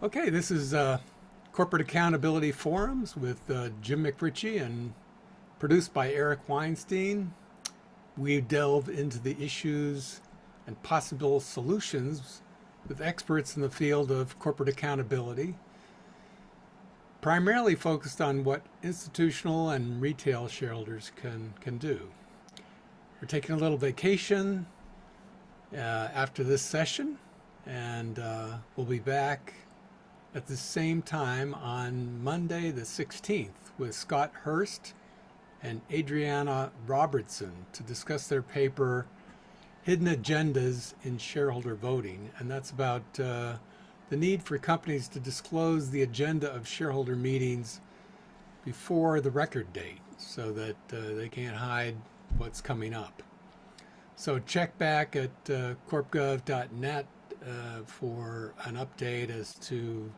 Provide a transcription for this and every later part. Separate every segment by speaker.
Speaker 1: Okay, this is Corporate Accountability Forums with Jim McRitchie and produced by Eric Weinstein. We delve into the issues and possible solutions with experts in the field of corporate accountability, primarily focused on what institutional and retail shareholders can do. We're taking a little vacation after this session, and we'll be back at the same time on Monday the 16th with Scott Hurst and Adriana Robertson to discuss their paper Hidden Agendas in Shareholder Voting. And that's about the need for companies to disclose the agenda of shareholder meetings before the record date so that they can't hide what's coming up. So check back at corpgov.net for an update as to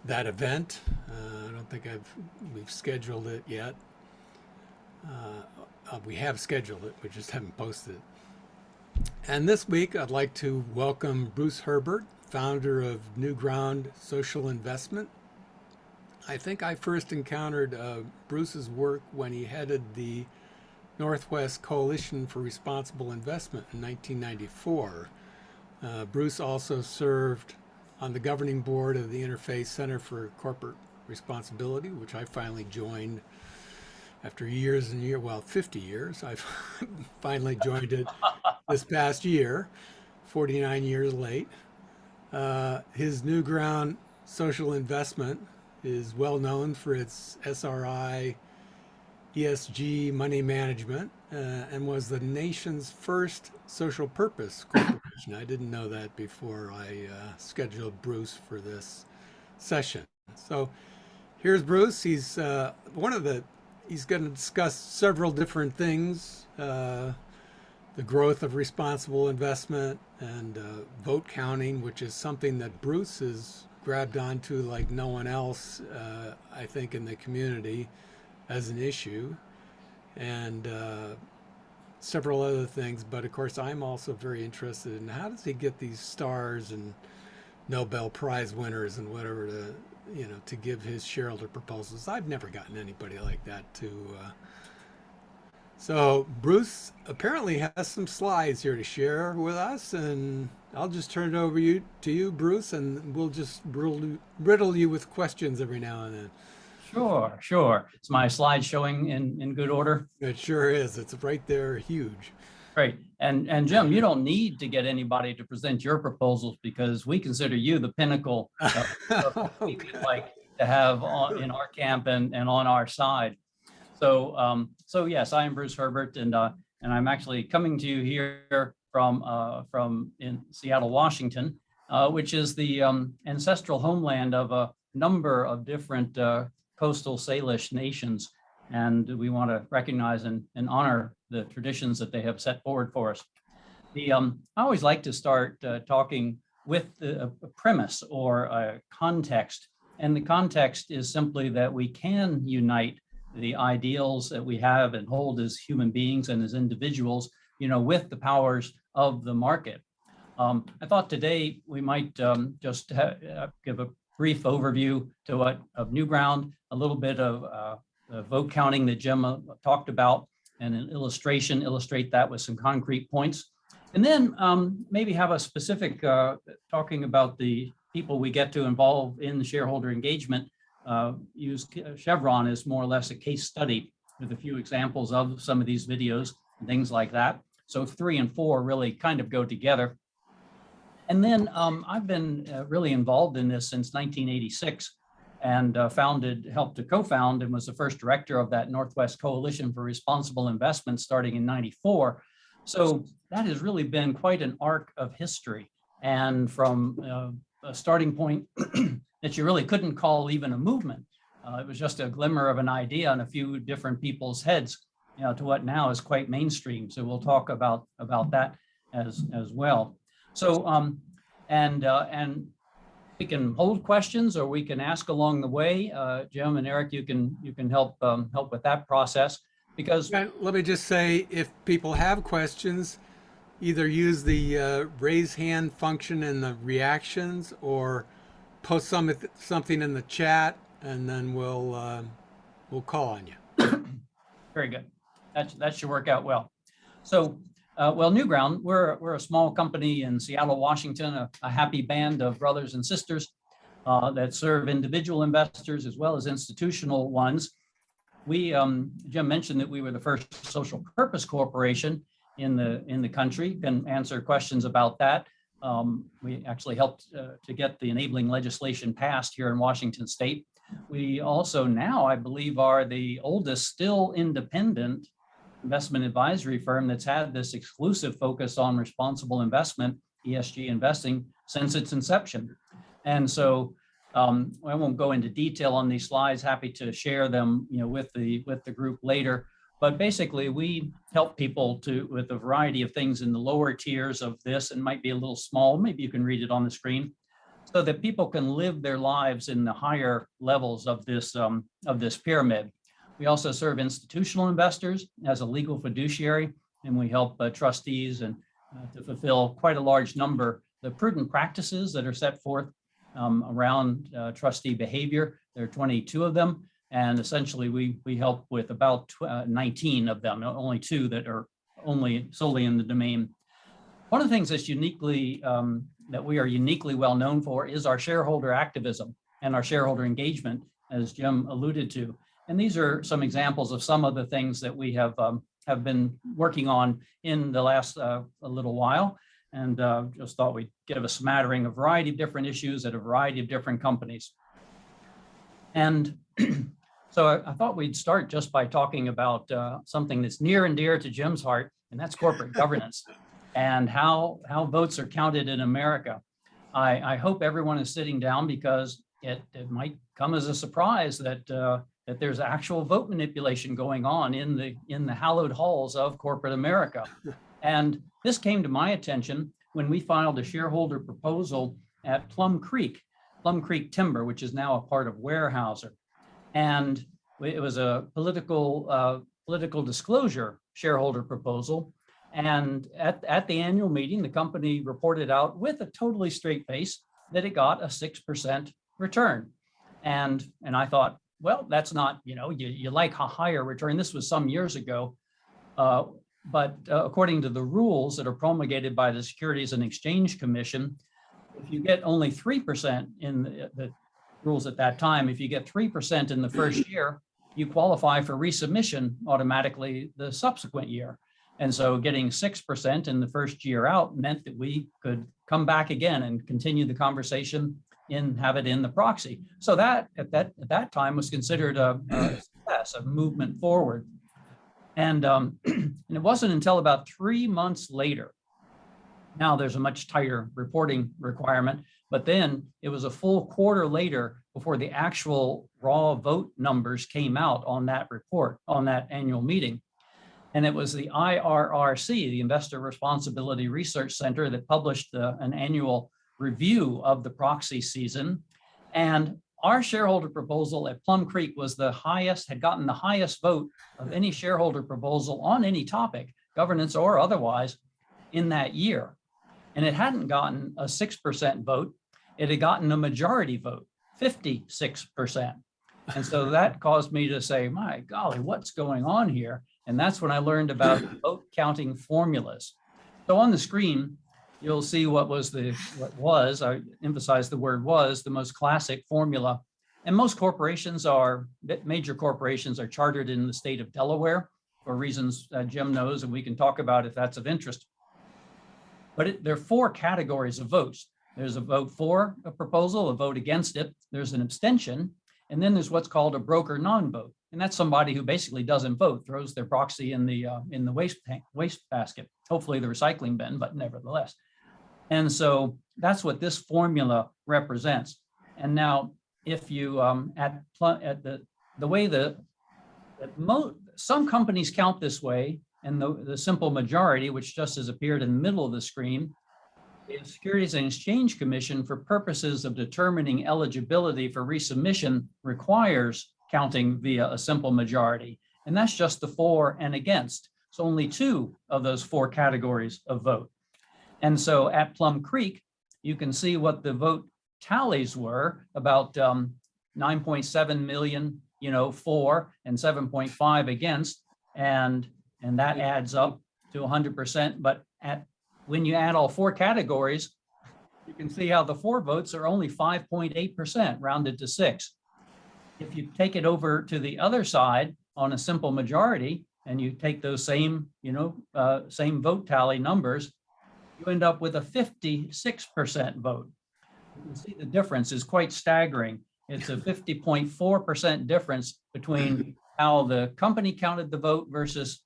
Speaker 1: that event. I don't think we've scheduled it yet. We have scheduled it, we just haven't posted it. And this week, I'd like to welcome Bruce Herbert, founder of Newground Social Investment. I think I first encountered Bruce's work when he headed the Northwest Coalition for Responsible Investment in 1994. Bruce also served on the governing board of the Interfaith Center for Corporate Responsibility, which I finally joined after years and years, well, 50 years. I finally joined it this past year, 49 years late. His Newground Social Investment is well known for its SRI ESG money management and was the nation's first social purpose corporation. I didn't know that before I scheduled Bruce for this session. So here's Bruce. He's he's going to discuss several different things, the growth of responsible investment and vote counting, which is something that Bruce has grabbed onto like no one else, I think, in the community as an issue, and several other things. But of course, I'm also very interested in how does he get these stars and Nobel Prize winners and whatever to give his shareholder proposals. I've never gotten anybody like that to. So Bruce apparently has some slides here to share with us, and I'll just turn it over to you, Bruce, and we'll just riddle you with questions every now and then.
Speaker 2: Sure, sure. Is my slide showing in good order?
Speaker 1: It sure is. It's right there, huge.
Speaker 2: Great. And Jim, you don't need to get anybody to present your proposals because we consider you the pinnacle of what we would like to have in our camp and on our side. So yes, I am Bruce Herbert, and I'm actually coming to you here from in Seattle, Washington, which is the ancestral homeland of a number of different coastal Salish nations, and we want to recognize and honor the traditions that they have set forward for us. I always like to start talking with a premise or a context, and the context is simply that we can unite the ideals that we have and hold as human beings and as individuals, with the powers of the market. I thought today we might just give a brief overview of Newground, a little bit of vote counting that Jim talked about, and an illustrate that with some concrete points. And then maybe have a specific talking about the people we get to involve in the shareholder engagement, use Chevron as more or less a case study with a few examples of some of these videos and things like that. So 3 and 4 really kind of go together. And then I've been really involved in this since 1986 and helped to co-found and was the first director of that Northwest Coalition for Responsible Investment starting in 94. So that has really been quite an arc of history. And from a starting point that you really couldn't call even a movement, it was just a glimmer of an idea in a few different people's heads, to what now is quite mainstream. So we'll talk about that as well. So, and we can hold questions or we can ask along the way. Jim and Eric, you can help with that process because.
Speaker 1: Let me just say, if people have questions, either use the raise hand function in the reactions or post something in the chat, and then we'll call on you.
Speaker 2: Very good. That should work out well. So, well, Newground, we're a small company in Seattle, Washington, a happy band of brothers and sisters that serve individual investors as well as institutional ones. We, Jim mentioned that we were the first social purpose corporation in the country. Can answer questions about that. We actually helped to get the enabling legislation passed here in Washington State. We also now, I believe, are the oldest still independent investment advisory firm that's had this exclusive focus on responsible investment, ESG investing, since its inception. And so I won't go into detail on these slides. Happy to share them, with the group later. But basically, we help people with a variety of things in the lower tiers of this, and might be a little small. Maybe you can read it on the screen, so that people can live their lives in the higher levels of this pyramid. We also serve institutional investors as a legal fiduciary, and we help trustees and to fulfill quite a large number the prudent practices that are set forth around trustee behavior. There are 22 of them, and essentially we help with about 19 of them, only 2 that are solely in the domain. One of the things that's uniquely that we are uniquely well known for is our shareholder activism and our shareholder engagement, as Jim alluded to. And these are some examples of some of the things that we have been working on in the last a little while. And just thought we'd give a smattering of a variety of different issues at a variety of different companies. And so I thought we'd start just by talking about something that's near and dear to Jim's heart, and that's corporate governance and how votes are counted in America. I hope everyone is sitting down, because it might come as a surprise that there's actual vote manipulation going on in the hallowed halls of corporate America. And this came to my attention when we filed a shareholder proposal at Plum Creek Timber, which is now a part of Weyerhaeuser. And it was a political disclosure shareholder proposal. And at the annual meeting, the company reported out with a totally straight face that it got a 6% return. And I thought, well, that's not, you like a higher return. This was some years ago. But according to the rules that are promulgated by the Securities and Exchange Commission, if you get only 3% in the rules at that time, if you get 3% in the first year, you qualify for resubmission automatically the subsequent year. And so getting 6% in the first year out meant that we could come back again and continue the conversation and have it in the proxy. So that at that time was considered a success, a movement forward. And it wasn't until about 3 months later. Now there's a much tighter reporting requirement, but then it was a full quarter later before the actual raw vote numbers came out on that report, on that annual meeting. And it was the IRRC, the Investor Responsibility Research Center, that published an annual review of the proxy season. And our shareholder proposal at Plum Creek was had gotten the highest vote of any shareholder proposal on any topic, governance or otherwise, in that year. And it hadn't gotten a 6% vote. It had gotten a majority vote, 56%. And so that caused me to say, my golly, what's going on here? And that's when I learned about vote counting formulas. So on the screen, you'll see what was, I emphasize the word was, the most classic formula. And most major corporations are chartered in the state of Delaware for reasons Jim knows, and we can talk about if that's of interest. But there are 4 categories of votes. There's a vote for a proposal, a vote against it, there's an abstention, and then there's what's called a broker non-vote. And that's somebody who basically doesn't vote, throws their proxy in the waste basket, hopefully the recycling bin, but nevertheless. And so that's what this formula represents. And now, if you some companies count this way, and the simple majority, which just has appeared in the middle of the screen, the Securities and Exchange Commission, for purposes of determining eligibility for resubmission, requires counting via a simple majority. And that's just the for and against. So only 2 of those 4 categories of vote. And so at Plum Creek, you can see what the vote tallies were about 9.7 million, for, and 7.5 against, and that adds up to 100%. But when you add all four categories, you can see how the for votes are only 5.8%, rounded to 6. If you take it over to the other side on a simple majority, and you take those same, same vote tally numbers, you end up with a 56% vote. You can see the difference is quite staggering. It's a 50.4% difference between how the company counted the vote versus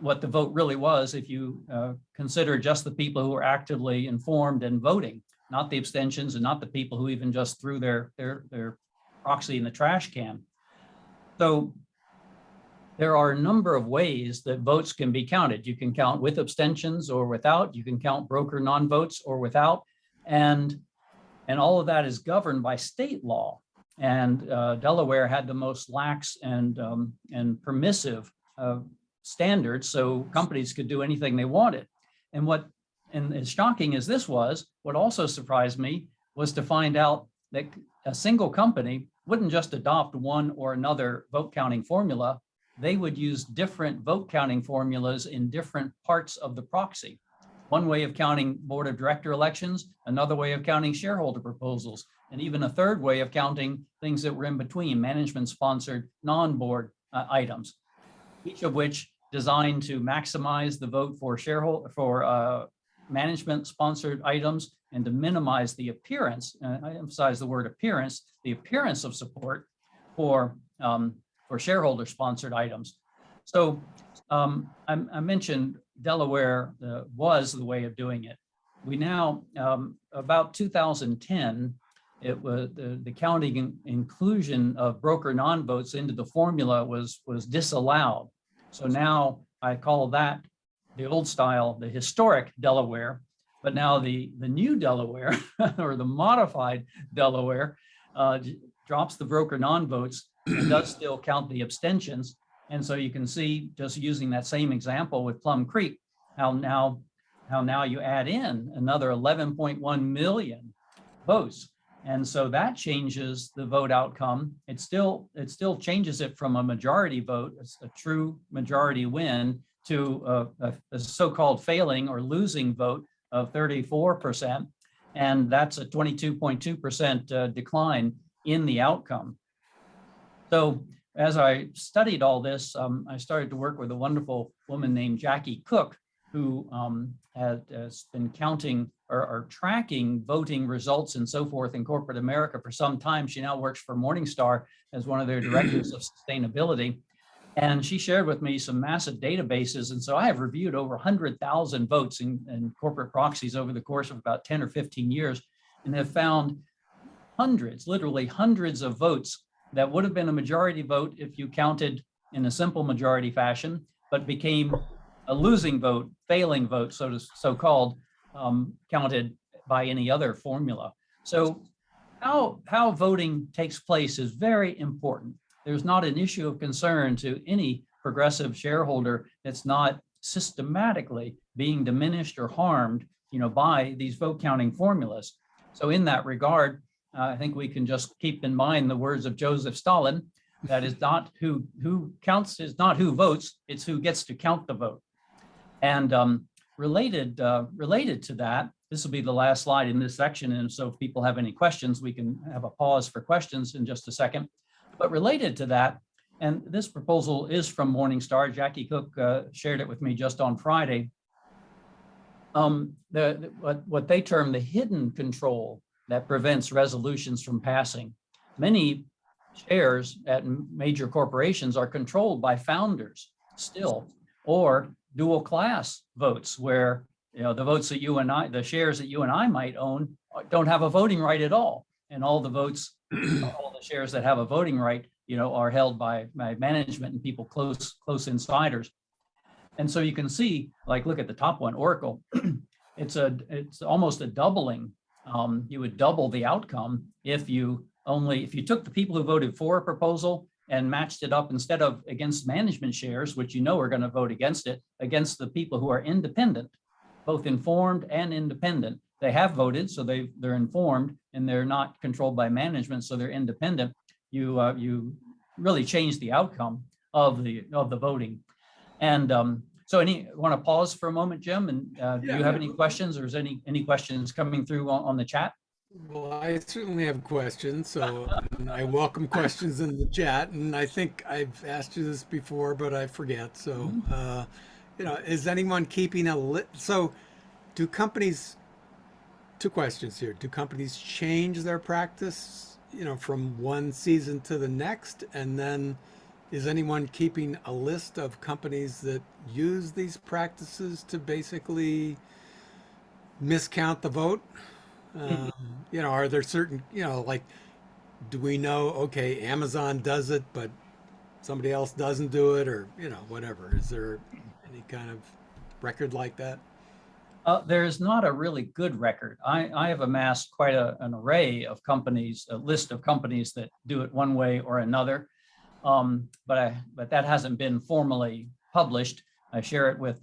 Speaker 2: what the vote really was, if you consider just the people who were actively informed and voting, not the abstentions and not the people who even just threw their proxy in the trash can. So there are a number of ways that votes can be counted. You can count with abstentions or without. You can count broker non-votes or without. And all of that is governed by state law. And Delaware had the most lax and permissive standards, so companies could do anything they wanted. And as shocking as this was, what also surprised me was to find out that a single company wouldn't just adopt one or another vote counting formula. They would use different vote counting formulas in different parts of the proxy. One way of counting board of director elections, another way of counting shareholder proposals, and even a third way of counting things that were in between, management sponsored non-board items, each of which designed to maximize the vote for management sponsored items and to minimize the appearance, I emphasize the word appearance, the appearance of support for shareholder sponsored items. So I mentioned Delaware was the way of doing it. We now, about 2010, it was the counting and inclusion of broker non-votes into the formula was disallowed. So now I call that the old style, the historic Delaware, but now the new Delaware or the modified Delaware drops the broker non-votes and does still count the abstentions. And so you can see, just using that same example with Plum Creek, how now you add in another 11.1 million votes. And so that changes the vote outcome. It still changes it from a majority vote, a true majority win, to a so-called failing or losing vote of 34%. And that's a 22.2% decline in the outcome. So as I studied all this, I started to work with a wonderful woman named Jackie Cook, who has been counting or tracking voting results and so forth in corporate America for some time. She now works for Morningstar as one of their directors of sustainability. And she shared with me some massive databases. And so I have reviewed over 100,000 votes in corporate proxies over the course of about 10 or 15 years, and have found hundreds, literally hundreds of votes that would have been a majority vote if you counted in a simple majority fashion, but became a losing vote, failing vote, so-called, counted by any other formula. So how voting takes place is very important. There's not an issue of concern to any progressive shareholder that's not systematically being diminished or harmed, by these vote counting formulas. So in that regard, I think we can just keep in mind the words of Joseph Stalin, that is not who counts, is not who votes, it's who gets to count the vote. And related to that, this will be the last slide in this section. And so if people have any questions, we can have a pause for questions in just a second. But related to that, and this proposal is from Morningstar, Jackie Cook shared it with me just on Friday, what they term the hidden control that prevents resolutions from passing. Many shares at major corporations are controlled by founders still, or dual class votes, where the votes that you and I, the shares that you and I might own, don't have a voting right at all, and all the votes, all the shares that have a voting right, are held by management and people close insiders. And so you can see, like, look at the top one, Oracle. It's almost a doubling. You would double the outcome if you took the people who voted for a proposal and matched it up, instead of against management shares, which are going to vote against it, against the people who are independent, both informed and independent. they have voted, so they're informed, and they're not controlled by management, so they're independent, you really change the outcome of the voting. And so want to pause for a moment, Jim? And do you have any questions, or is any questions coming through on the chat?
Speaker 1: Well, I certainly have questions, so I welcome questions in the chat. And I think I've asked you this before, but I forget. So, is anyone keeping a list? So, do companies? Two questions here. Do companies change their practice, from one season to the next, and then is anyone keeping a list of companies that use these practices to basically miscount the vote? Are there certain, like, do we know, okay, Amazon does it, but somebody else doesn't do it, or, whatever? Is there any kind of record like that?
Speaker 2: There is not a really good record. I have amassed quite an array of companies, a list of companies that do it one way or another. But that hasn't been formally published. I share it with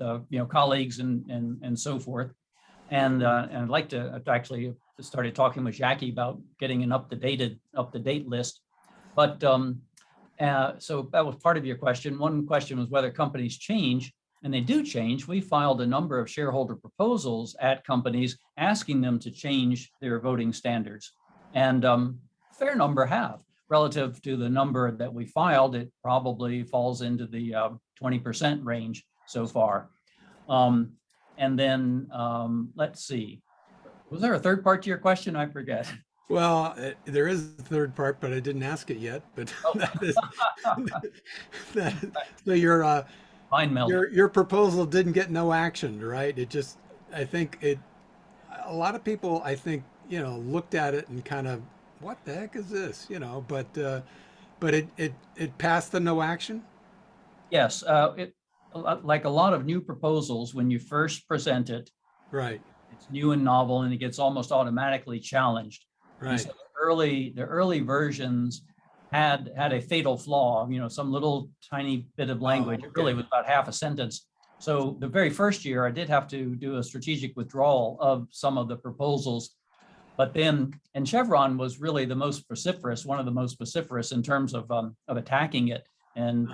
Speaker 2: colleagues and so forth. And I'd like to actually started talking with Jackie about getting an up to date list. But so that was part of your question. One question was whether companies change, and they do change. We filed a number of shareholder proposals at companies asking them to change their voting standards, and a fair number have. Relative to the number that we filed, it probably falls into the 20% range so far. And then let's see, was there a third part to your question? I forget.
Speaker 1: Well, there is a third part, but I didn't ask it yet. But so your proposal didn't get no action, right? It just, I think a lot of people, I think, looked at it and kind of, what the heck is this? But it passed the no action.
Speaker 2: Yes, like a lot of new proposals, when you first present it,
Speaker 1: right,
Speaker 2: it's new and novel, and it gets almost automatically challenged.
Speaker 1: Right.
Speaker 2: So the early versions had a fatal flaw. Some little tiny bit of language.
Speaker 1: Okay.
Speaker 2: It really was about half a sentence. So the very first year, I did have to do a strategic withdrawal of some of the proposals. But then, and Chevron was really the most vociferous, one of the most vociferous in terms of attacking it, and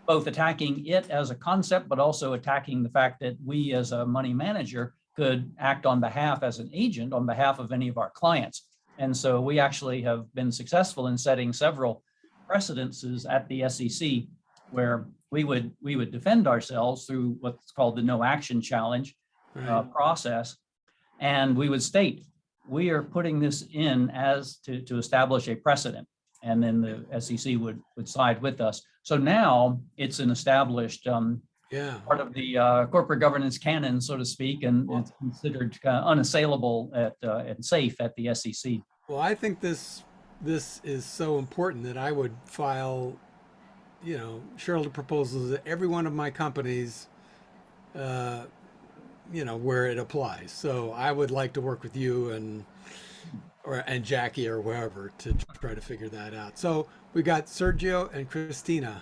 Speaker 2: both attacking it as a concept, but also attacking the fact that we as a money manager could act on behalf as an agent on behalf of any of our clients. And so we actually have been successful in setting several precedences at the SEC where we would defend ourselves through what's called the no action challenge process. And we would state, we are putting this in as to establish a precedent, and then the SEC would side with us. So now it's an established part of the corporate governance canon, so to speak, and it's considered unassailable and safe at the SEC.
Speaker 1: Well, I think this is so important that I would file, shareholder proposals at every one of my companies, where it applies. So I would like to work with you and Jackie or whoever to try to figure that out. So we got Sergio and Christina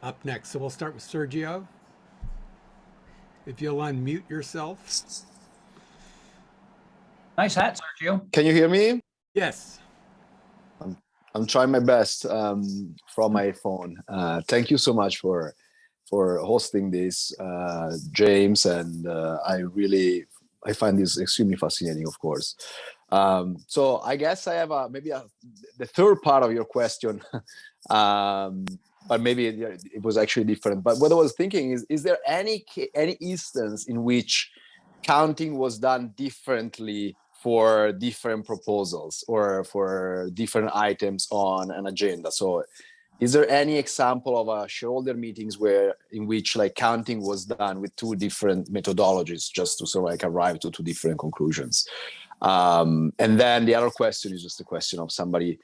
Speaker 1: up next. So we'll start with Sergio. If you'll unmute yourself.
Speaker 2: Nice hat, Sergio.
Speaker 3: Can you hear me?
Speaker 1: Yes.
Speaker 3: I'm trying my best from my phone. Thank you so much for hosting this, James, and I find this extremely fascinating, of course. So I guess I have the third part of your question, but maybe it was actually different. But what I was thinking is there any instance in which counting was done differently for different proposals or for different items on an agenda? So is there any example of shareholder meetings in which counting was done with two different methodologies just to sort of arrive to two different conclusions? And then the other question is just a question of somebody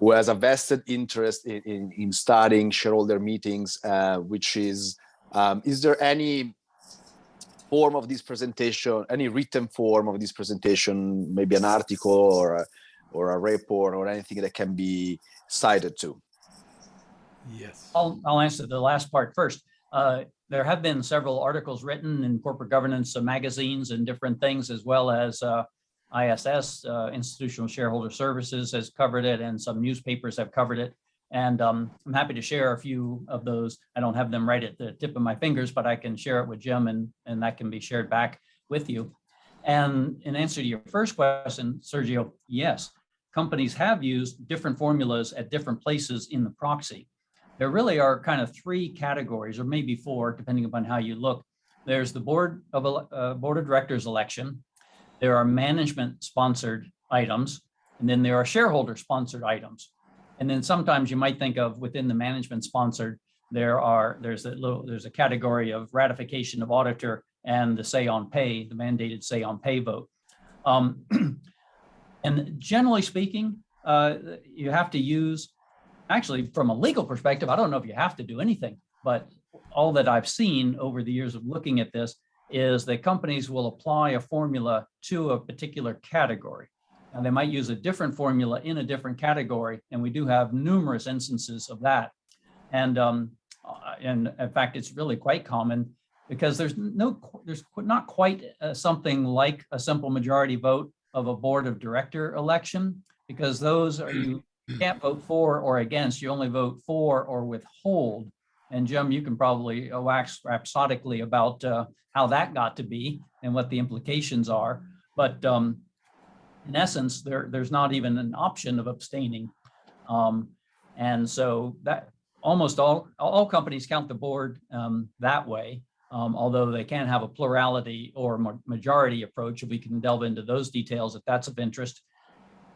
Speaker 3: who has a vested interest in studying shareholder meetings, which is there any form of this presentation, any written form of this presentation, maybe an article or a report or anything that can be cited to?
Speaker 1: Yes.
Speaker 2: I'll answer the last part first. There have been several articles written in corporate governance magazines and different things, as well as ISS, Institutional Shareholder Services, has covered it, and some newspapers have covered it. And I'm happy to share a few of those. I don't have them right at the tip of my fingers, but I can share it with Jim, and that can be shared back with you. And in answer to your first question, Sergio, yes, companies have used different formulas at different places in the proxy. There really are kind of three categories, or maybe four, depending upon how you look. There's the board of directors election. There are management sponsored items, and then there are shareholder sponsored items. And then sometimes you might think of within the management sponsored, there's a category of ratification of auditor and the say on pay, the mandated say on pay vote. And generally speaking, you have to use, actually from a legal perspective, I don't know if you have to do anything, but all that I've seen over the years of looking at this is that companies will apply a formula to a particular category. And they might use a different formula in a different category. And we do have numerous instances of that. And in fact, it's really quite common because there's not quite something like a simple majority vote of a board of director election, because those are, you can't vote for or against, you only vote for or withhold. And Jim, you can probably wax rhapsodically about how that got to be and what the implications are. But in essence, there's not even an option of abstaining. And so that almost all companies count the board that way, although they can have a plurality or majority approach, if we can delve into those details if that's of interest.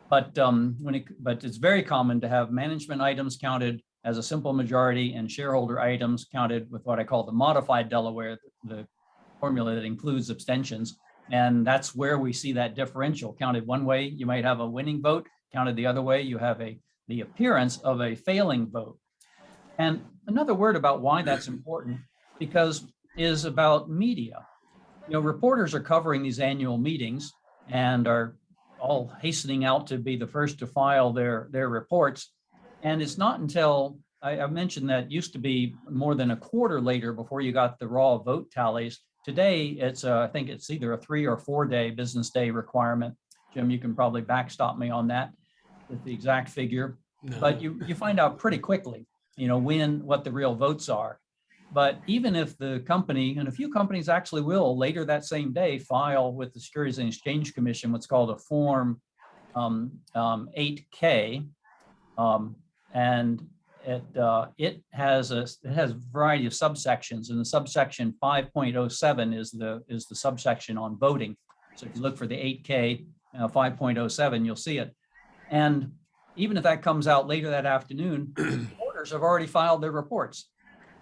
Speaker 2: But but it's very common to have management items counted as a simple majority and shareholder items counted with what I call the modified Delaware, the formula that includes abstentions. And that's where we see that differential. Counted one way, you might have a winning vote. Counted the other way, you have the appearance of a failing vote. And another word about why that's important is about media. You know, reporters are covering these annual meetings and are all hastening out to be the first to file their reports. And it's not until, I mentioned that used to be more than a quarter later before you got the raw vote tallies. Today, it's I think it's either a 3 or 4 day business day requirement. Jim, you can probably backstop me on that with the exact figure. No. But you find out pretty quickly, you know, what the real votes are. But even if the company, and a few companies actually will later that same day file with the Securities and Exchange Commission what's called a Form 8K, and it has a variety of subsections, and the subsection 5.07 is the subsection on voting. So if you look for the 8K 5.07, you'll see it. And even if that comes out later that afternoon, reporters have already filed their reports.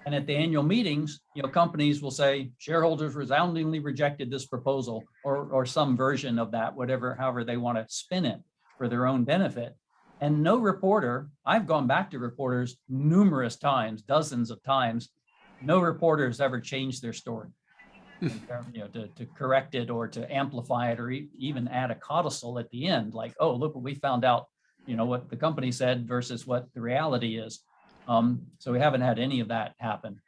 Speaker 2: And at the annual meetings, you know, companies will say shareholders resoundingly rejected this proposal, or some version of that, however they want to spin it for their own benefit. And no reporter, I've gone back to reporters numerous times, dozens of times, no reporter has ever changed their story, you know, to correct it or to amplify it, or even add a codicil at the end, like, oh, look what we found out, you know, what the company said versus what the reality is. So we haven't had any of that happen.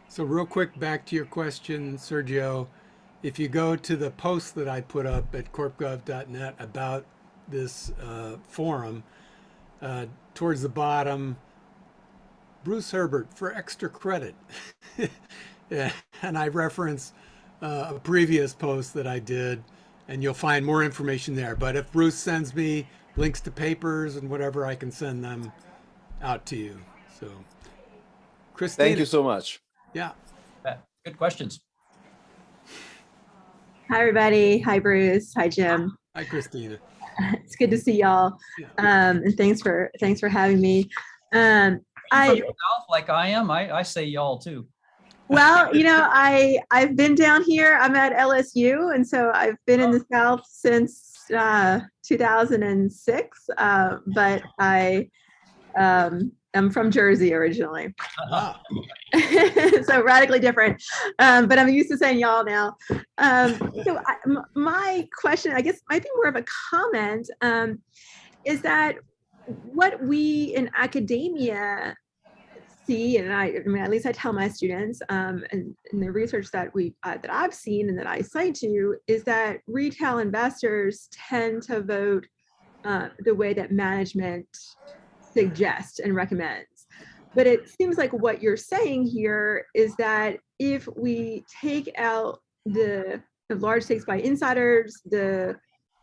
Speaker 1: So real quick, back to your question, Sergio, if you go to the post that I put up at corpgov.net about this forum, towards the bottom, Bruce Herbert for extra credit. Yeah, and I reference a previous post that I did, and you'll find more information there. But if Bruce sends me links to papers and whatever, I can send them out to you. So, Christina.
Speaker 3: Thank you so much.
Speaker 1: Yeah.
Speaker 2: Good questions.
Speaker 4: Hi, everybody. Hi, Bruce. Hi, Jim.
Speaker 1: Hi, Christina.
Speaker 4: It's good to see y'all. Yeah. And thanks for having me.
Speaker 2: From the South, like I am, I say y'all too.
Speaker 4: Well, you know, I've been down here. I'm at LSU, and so I've been in the South since 2006. But I'm from Jersey originally. So radically different, but I'm used to saying y'all now. So my question, I guess, might be more of a comment, is that what we in academia see, and I mean, at least I tell my students, and in the research that that I've seen and that I cite to, is that retail investors tend to vote the way that management suggests and recommends. But it seems like what you're saying here is that if we take out the large stakes by insiders, the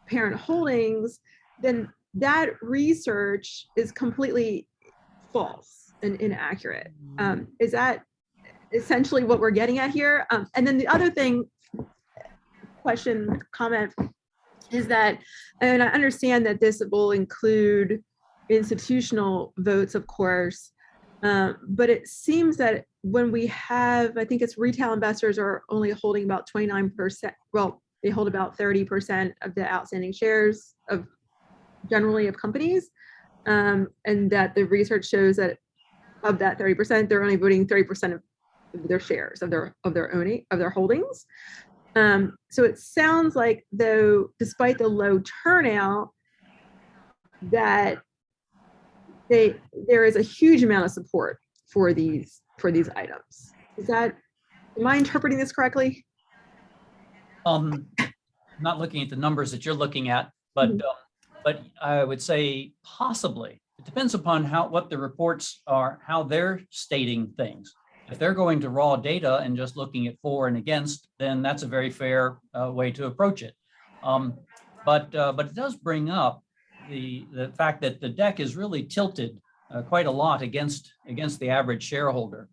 Speaker 4: parent holdings, then that research is completely false and inaccurate. Is that essentially what we're getting at here? And then the other thing, comment, is that, and I understand that this will include institutional votes, of course, but it seems that when we have, I think it's retail investors are only holding about 29%, well, they hold about 30% of the outstanding shares of generally of companies, and that the research shows that of that 30%, they're only voting 30% of their shares of their holdings. So it sounds like, though, despite the low turnout, that there is a huge amount of support for these items. Am I interpreting this correctly?
Speaker 2: Not looking at the numbers that you're looking at, but but I would say possibly. It depends upon what the reports are, how they're stating things. If they're going to raw data and just looking at for and against, then that's a very fair way to approach it. But it does bring up the fact that the deck is really tilted quite a lot against the average shareholder.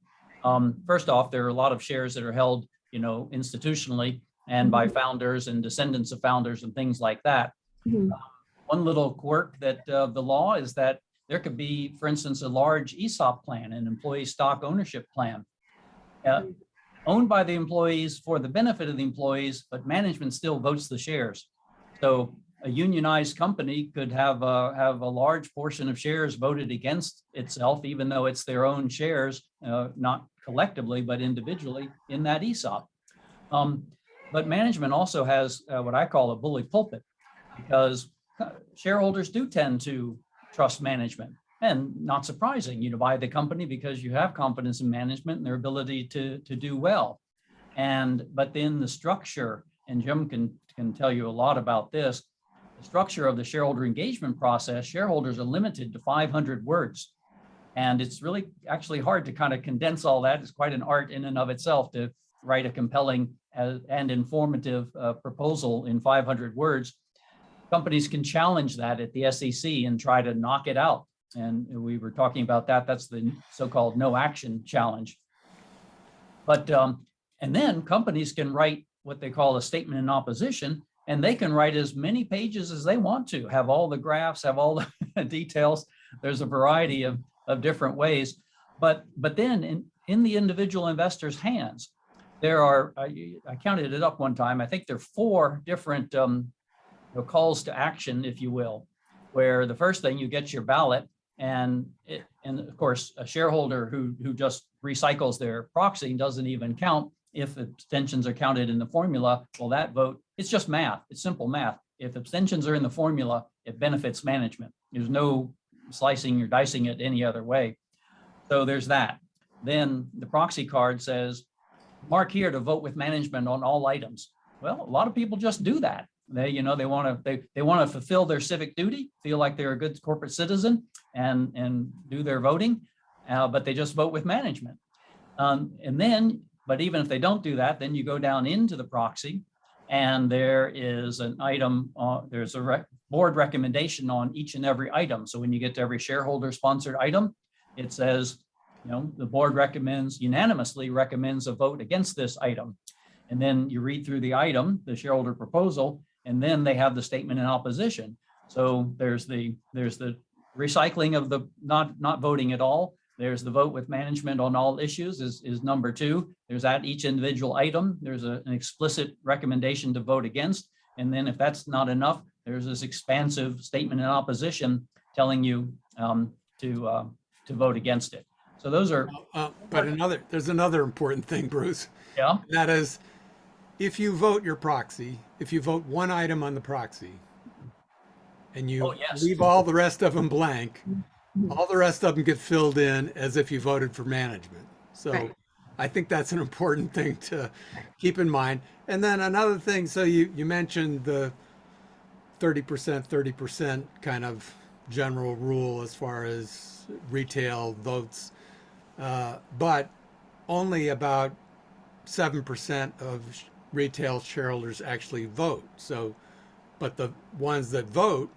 Speaker 2: First off, there are a lot of shares that are held, institutionally and by founders and descendants of founders and things like that. One little quirk that the law is that there could be, for instance, a large ESOP plan, an employee stock ownership plan, owned by the employees for the benefit of the employees, but management still votes the shares. So a unionized company could have a large portion of shares voted against itself, even though it's their own shares, not collectively, but individually in that ESOP. But management also has what I call a bully pulpit, because shareholders do tend to trust management, and not surprising, you buy the company because you have confidence in management and their ability to do well. But then the structure, and Jim can tell you a lot about this, the structure of the shareholder engagement process, shareholders are limited to 500 words. And it's really actually hard to kind of condense all that. It's quite an art in and of itself to write a compelling and informative proposal in 500 words. Companies can challenge that at the SEC and try to knock it out. And we were talking about that. That's the so-called no action challenge. But, and then companies can write what they call a statement in opposition, and they can write as many pages as they want to, have all the graphs, have all the details. There's a variety of different ways. But then in the individual investor's hands, there are, I counted it up one time, I think there are 4 different calls to action, if you will, where the first thing, you get your ballot, and of course a shareholder who just recycles their proxy doesn't even count. If abstentions are counted in the formula, well, that vote, it's just math. It's simple math. If abstentions are in the formula, it benefits management. There's no slicing or dicing it any other way. So there's that. Then the proxy card says, mark here to vote with management on all items. Well, a lot of people just do that. They want to fulfill their civic duty, feel like they're a good corporate citizen, and do their voting, but they just vote with management. But even if they don't do that, then you go down into the proxy, and there is an item. There's a board recommendation on each and every item. So when you get to every shareholder-sponsored item, it says, the board unanimously recommends a vote against this item. And then you read through the item, the shareholder proposal, and then they have the statement in opposition. So there's the recycling of the not voting at all. There's the vote with management on all issues is number 2. There's at each individual item, there's an explicit recommendation to vote against. And then if that's not enough, there's this expansive statement in opposition telling you to vote against it. So those are.
Speaker 1: But there's another important thing, Bruce.
Speaker 2: Yeah.
Speaker 1: That is, if you vote your proxy, if you vote one item on the proxy, and you leave all the rest of them blank,
Speaker 4: Mhm.
Speaker 1: All the rest of them get filled in as if you voted for management. So
Speaker 4: Right.
Speaker 1: I think that's an important thing to keep in mind. And then another thing, so you mentioned the 30% kind of general rule as far as retail votes, but only about 7% of retail shareholders actually vote. So, but the ones that vote,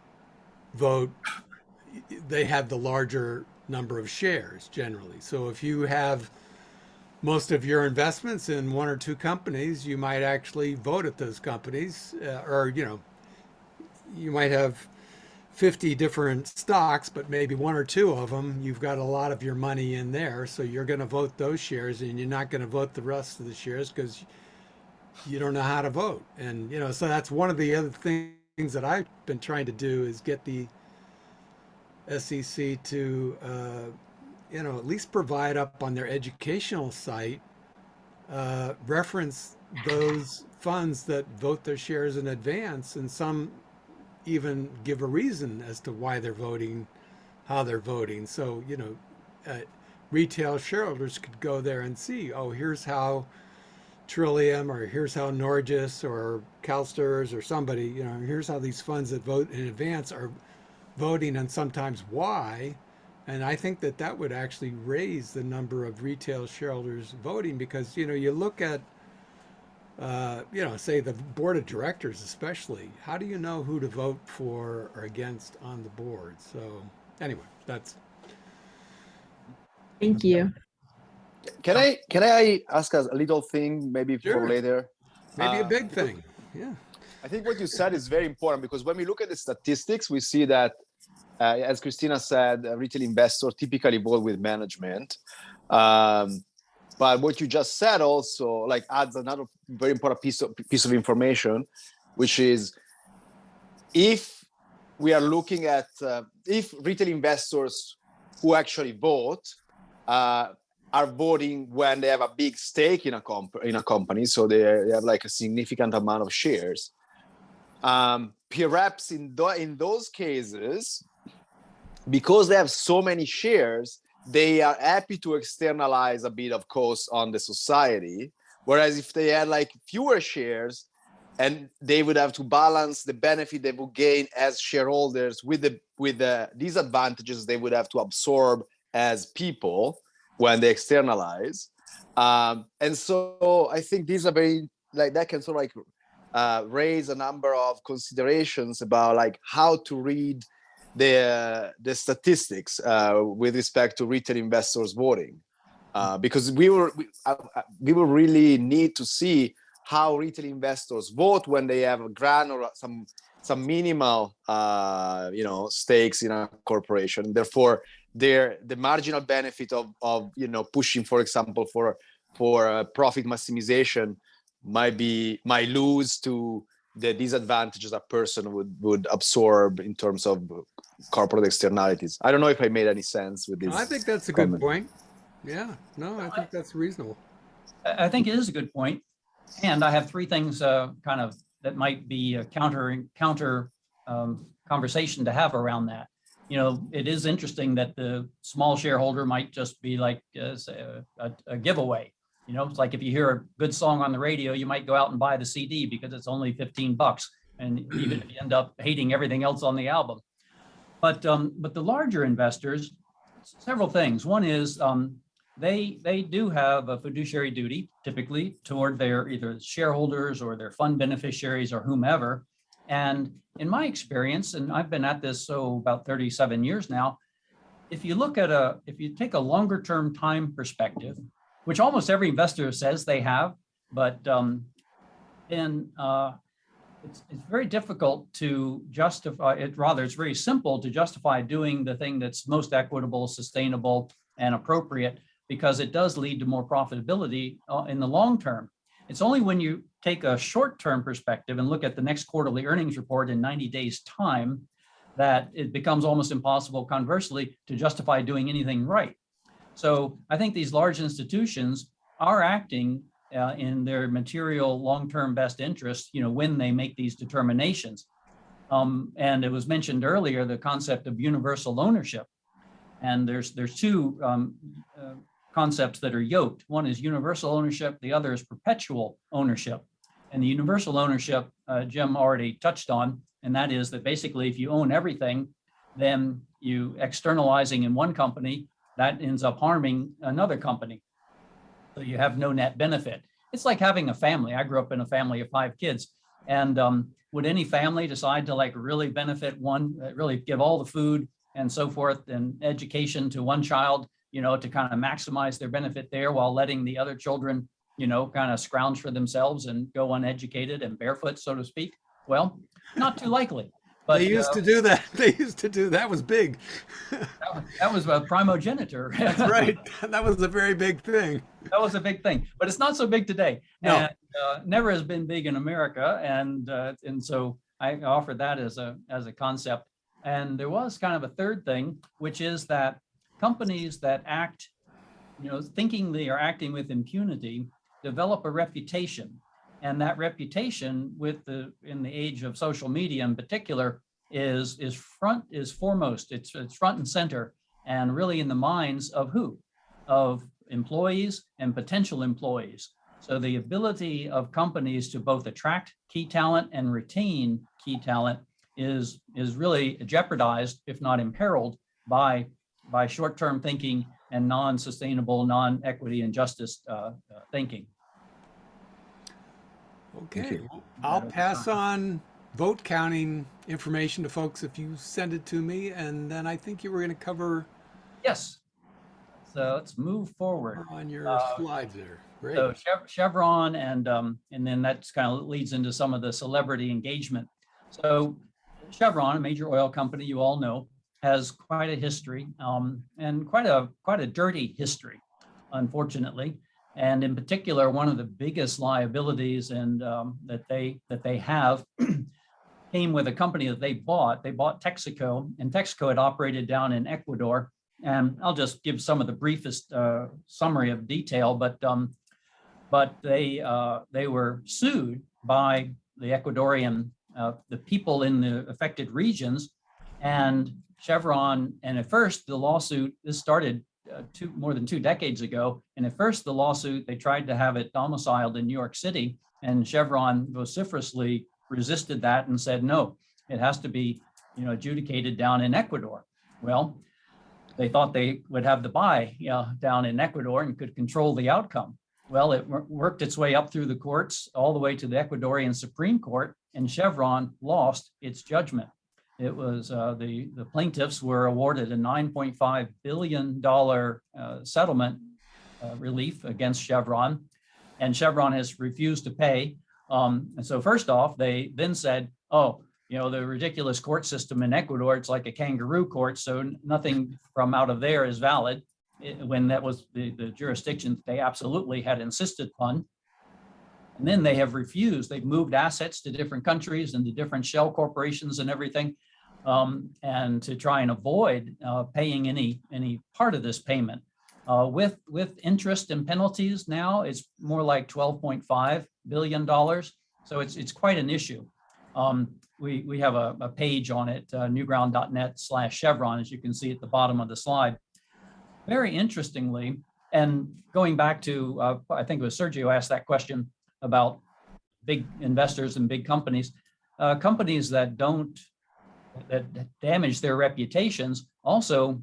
Speaker 1: they have the larger number of shares generally. So if you have most of your investments in one or two companies, you might actually vote at those companies, or you might have 50 different stocks, but maybe one or two of them, you've got a lot of your money in there. So you're going to vote those shares and you're not going to vote the rest of the shares because you don't know how to vote. And, so that's one of the other things that I've been trying to do is get the SEC to, at least provide up on their educational site, reference those funds that vote their shares in advance, and some even give a reason as to why they're voting, how they're voting. So, retail shareholders could go there and see, oh, here's how Trillium, or here's how Norgis or CalSTRS or somebody, here's how these funds that vote in advance are voting, and sometimes why. And I think that would actually raise the number of retail shareholders voting, because, you look at, say the board of directors, especially, how do you know who to vote for or against on the board? So anyway, that's.
Speaker 4: Thank you.
Speaker 3: Can I ask us a little thing maybe for
Speaker 1: Sure.
Speaker 3: later?
Speaker 1: Maybe a big
Speaker 3: Because
Speaker 1: thing. Yeah.
Speaker 3: I think what you said is very important, because when we look at the statistics, we see that, as Christina said, retail investors typically vote with management. But what you just said also adds another very important piece of information, which is if we are looking at if retail investors who actually vote are voting when they have a big stake in a company, so they have a significant amount of shares. Perhaps in those cases, because they have so many shares, they are happy to externalize a bit of cost on the society. Whereas if they had fewer shares, and they would have to balance the benefit they would gain as shareholders with the disadvantages they would have to absorb as people when they externalize. And so I think these are very that can sort of raise a number of considerations about how to read the statistics with respect to retail investors voting, because we will really need to see how retail investors vote when they have a grant or some minimal stakes in a corporation. Therefore, the marginal benefit of pushing, for example, for profit maximization might lose to the disadvantages a person would absorb in terms of corporate externalities. I don't know if I made any sense with this.
Speaker 1: I think that's a
Speaker 3: comment.
Speaker 1: good point. Yeah, no, I think that's reasonable.
Speaker 2: I think it is a good point. And I have three things kind of that might be a counter conversation to have around that. It is interesting that the small shareholder might just be like a giveaway. It's like if you hear a good song on the radio, you might go out and buy the CD because it's only $15, and even if you end up hating everything else on the album. But the larger investors, several things. One is they do have a fiduciary duty, typically, toward their either shareholders or their fund beneficiaries or whomever. And in my experience, and I've been at this about 37 years now, if you take a longer term time perspective, which almost every investor says they have, but then it's very difficult to justify it. Rather, it's very simple to justify doing the thing that's most equitable, sustainable, and appropriate, because it does lead to more profitability in the long term. It's only when you take a short-term perspective and look at the next quarterly earnings report in 90 days' time that it becomes almost impossible, conversely, to justify doing anything right. So I think these large institutions are acting in their material long-term best interest, when they make these determinations. And it was mentioned earlier, the concept of universal ownership. And there's two concepts that are yoked. One is universal ownership. The other is perpetual ownership. And the universal ownership, Jim already touched on, and that is that basically if you own everything, then you externalizing in one company, that ends up harming another company. So you have no net benefit. It's like having a family. I grew up in a family of 5 kids. And would any family decide to like really benefit one, really give all the food and so forth and education to one child, to kind of maximize their benefit there while letting the other children, kind of scrounge for themselves and go uneducated and barefoot, so to speak? Well, not too likely. But
Speaker 1: they used to do that. That was big.
Speaker 2: that was a primogenitor.
Speaker 1: That's right. That was a very big thing.
Speaker 2: That was a big thing, but it's not so big today.
Speaker 1: No.
Speaker 2: And never has been big in America. And so I offered that as a concept. And there was kind of a third thing, which is that companies that act, thinking they are acting with impunity, develop a reputation. And that reputation in the age of social media in particular is foremost. It's front and center and really in the minds of who? Of employees and potential employees. So the ability of companies to both attract key talent and retain key talent is really jeopardized, if not imperiled, by short-term thinking and non-sustainable, non-equity and justice thinking.
Speaker 1: Okay, I'll pass on vote counting information to folks if you send it to me, and then I think you were going to cover.
Speaker 2: Yes. So let's move forward
Speaker 1: on your slides there. Great.
Speaker 2: So Chevron, and then that kind of leads into some of the celebrity engagement. So Chevron, a major oil company, you all know, has quite a history and quite a dirty history, unfortunately. And in particular, one of the biggest liabilities that they have came with a company that they bought. They bought Texaco, and Texaco had operated down in Ecuador. And I'll just give some of the briefest summary of detail, but they were sued by the Ecuadorian the people in the affected regions, and Chevron. And at first, the lawsuit, this started more than 2 decades ago. And at first, the lawsuit, they tried to have it domiciled in New York City, and Chevron vociferously resisted that and said, no, it has to be, adjudicated down in Ecuador. Well, they thought they would have the buy down in Ecuador and could control the outcome. Well, it worked its way up through the courts all the way to the Ecuadorian Supreme Court, and Chevron lost its judgment. It was the plaintiffs were awarded a $9.5 billion settlement relief against Chevron, and Chevron has refused to pay. And so first off, they then said, oh, the ridiculous court system in Ecuador, it's like a kangaroo court, so nothing from out of there is valid, when that was the jurisdiction that they absolutely had insisted upon. And then they have refused. They've moved assets to different countries and to different shell corporations and everything, and to try and avoid paying any part of this payment. With interest and penalties now, it's more like $12.5 billion. So it's quite an issue. We have a page on it, newground.net/Chevron, as you can see at the bottom of the slide. Very interestingly, and going back to, I think it was Sergio asked that question about big investors and big companies. Companies that damage their reputations also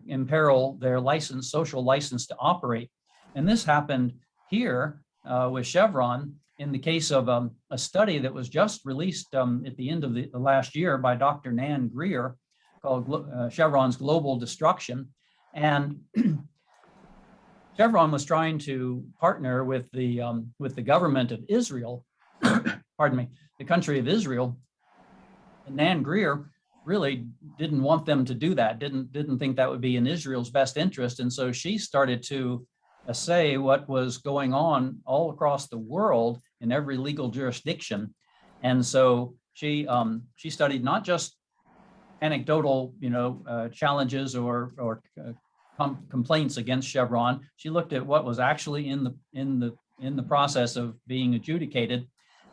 Speaker 2: imperil their social license to operate. And this happened here with Chevron in the case of a study that was just released at the end of the last year by Dr. Nan Greer called Chevron's Global Destruction. And Chevron was trying to partner with the government of Israel, pardon me, the country of Israel. And Nan Greer really didn't want them to do that, didn't think that would be in Israel's best interest. And so she started to assay what was going on all across the world in every legal jurisdiction. And so she studied not just anecdotal, challenges or complaints against Chevron. She looked at what was actually in the process of being adjudicated,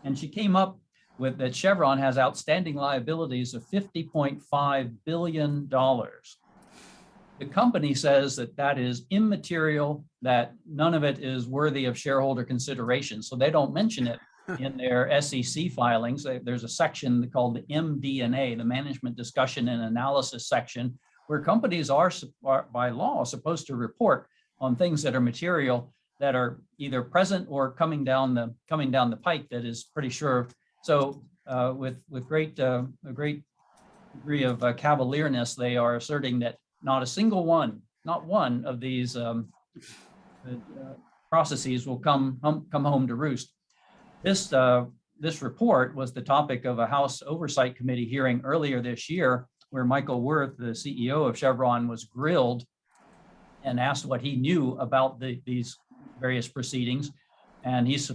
Speaker 2: and she came up with that Chevron has outstanding liabilities of $50.5 billion. The company says that that is immaterial, that none of it is worthy of shareholder consideration. So they don't mention it in their SEC filings. There's a section called the MD&A, the Management Discussion and Analysis section, where companies are by law supposed to report on things that are material, that are either present or coming down the pike, that is pretty sure. So with a great degree of cavalierness, they are asserting that not a single one, not one of these processes will come home to roost. This report was the topic of a House Oversight Committee hearing earlier this year, where Michael Wirth, the CEO of Chevron, was grilled and asked what he knew about these various proceedings. And he's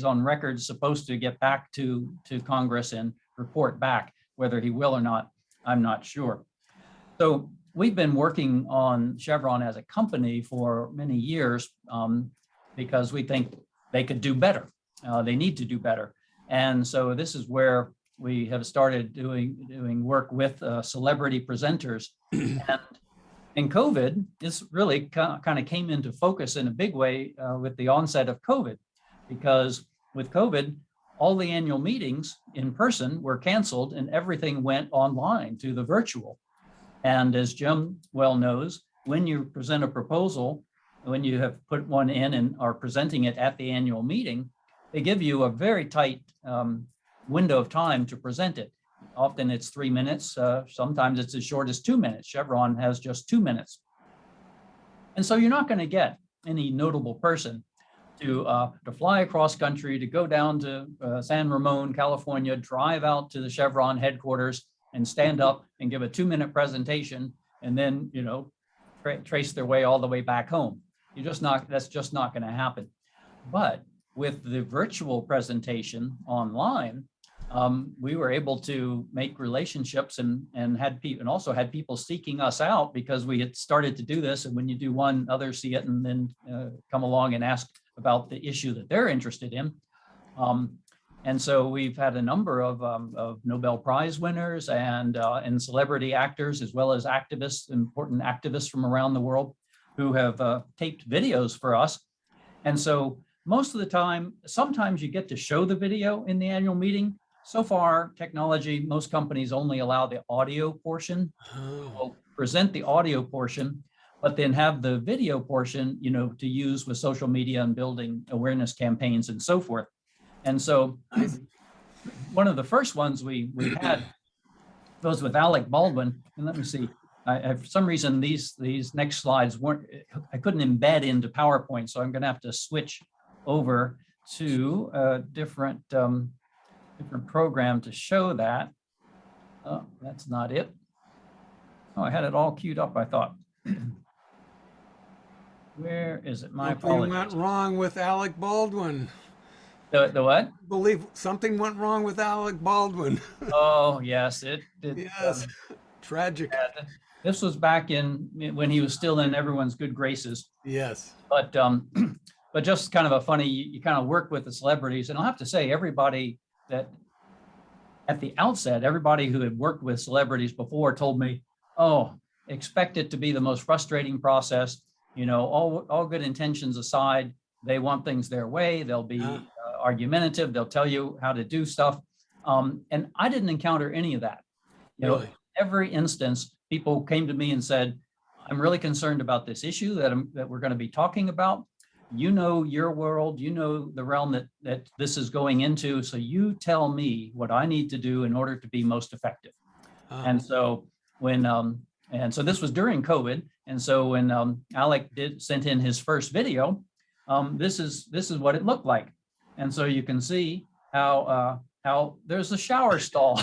Speaker 2: on record, supposed to get back to Congress and report back. Whether he will or not, I'm not sure. So we've been working on Chevron as a company for many years because we think they could do better. They need to do better. And so this is where we have started doing work with celebrity presenters. And COVID, this really kind of came into focus in a big way with the onset of COVID, because with COVID, all the annual meetings in person were canceled and everything went online to the virtual. And as Jim well knows, when you present a proposal, when you have put one in and are presenting it at the annual meeting, they give you a very tight window of time to present it. Often it's 3 minutes. Sometimes it's as short as 2 minutes. Chevron has just 2 minutes. And so you're not going to get any notable person to fly across country, to go down to San Ramon, California, drive out to the Chevron headquarters and stand up and give a 2-minute presentation and then, trace their way all the way back home. That's just not going to happen. But with the virtual presentation online, we were able to make relationships and also had people seeking us out because we had started to do this. And when you do one, others see it and then come along and ask about the issue that they're interested in. And so we've had a number of Nobel Prize winners and celebrity actors, as well as activists, important activists from around the world, who have taped videos for us. And so most of the time, sometimes you get to show the video in the annual meeting. So far, technology, most companies only allow the audio portion. We'll present the audio portion, but then have the video portion, to use with social media and building awareness campaigns and so forth. And so one of the first ones we had was with Alec Baldwin. And let me see, for some reason, these next slides I couldn't embed into PowerPoint. So I'm going to have to switch over to a different program to show that. Oh, that's not it. Oh, I had it all queued up, I thought. Where is it? My apologies.
Speaker 1: Something went wrong with Alec Baldwin.
Speaker 2: The what?
Speaker 1: I believe something went wrong with Alec Baldwin.
Speaker 2: Oh, yes.
Speaker 1: Yes. Tragic.
Speaker 2: Yeah, this was back when he was still in everyone's good graces.
Speaker 1: Yes.
Speaker 2: But just kind of a funny, you kind of work with the celebrities. And I'll have to say, everybody that at the outset, everybody who had worked with celebrities before told me, oh, expect it to be the most frustrating process. All good intentions aside, they want things their way. They'll be argumentative. They'll tell you how to do stuff. And I didn't encounter any of that.
Speaker 1: Really?
Speaker 2: Every instance, people came to me and said, I'm really concerned about this issue that we're going to be talking about. Your world, the realm that this is going into. So you tell me what I need to do in order to be most effective. And so so this was during COVID. And so when Alec sent in his first video, this is what it looked like. And so you can see how there's a shower stall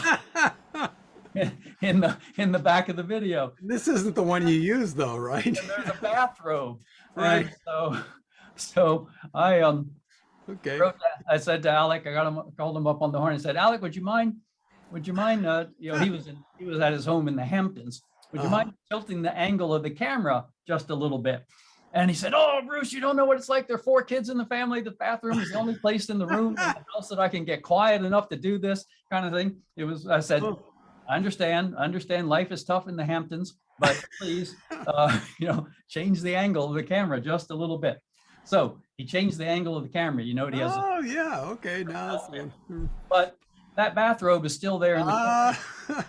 Speaker 2: in the back of the video.
Speaker 1: This isn't the one you use, though, right?
Speaker 2: And there's a bathrobe.
Speaker 1: Right.
Speaker 2: And so I
Speaker 1: Okay.
Speaker 2: I said to Alec, called him up on the horn and said, Alec, would you mind? He was at his home in the Hamptons. Would you mind tilting the angle of the camera just a little bit? And he said, oh, Bruce, you don't know what it's like. There are 4 kids in the family. The bathroom is the only place in the room in the house that I can get quiet enough to do this kind of thing. I said, I understand life is tough in the Hamptons. but please, change the angle of the camera just a little bit. So he changed the angle of the camera. You know what he has?
Speaker 1: Oh yeah, okay. Now that's one.
Speaker 2: But that bathrobe is still there in the corner.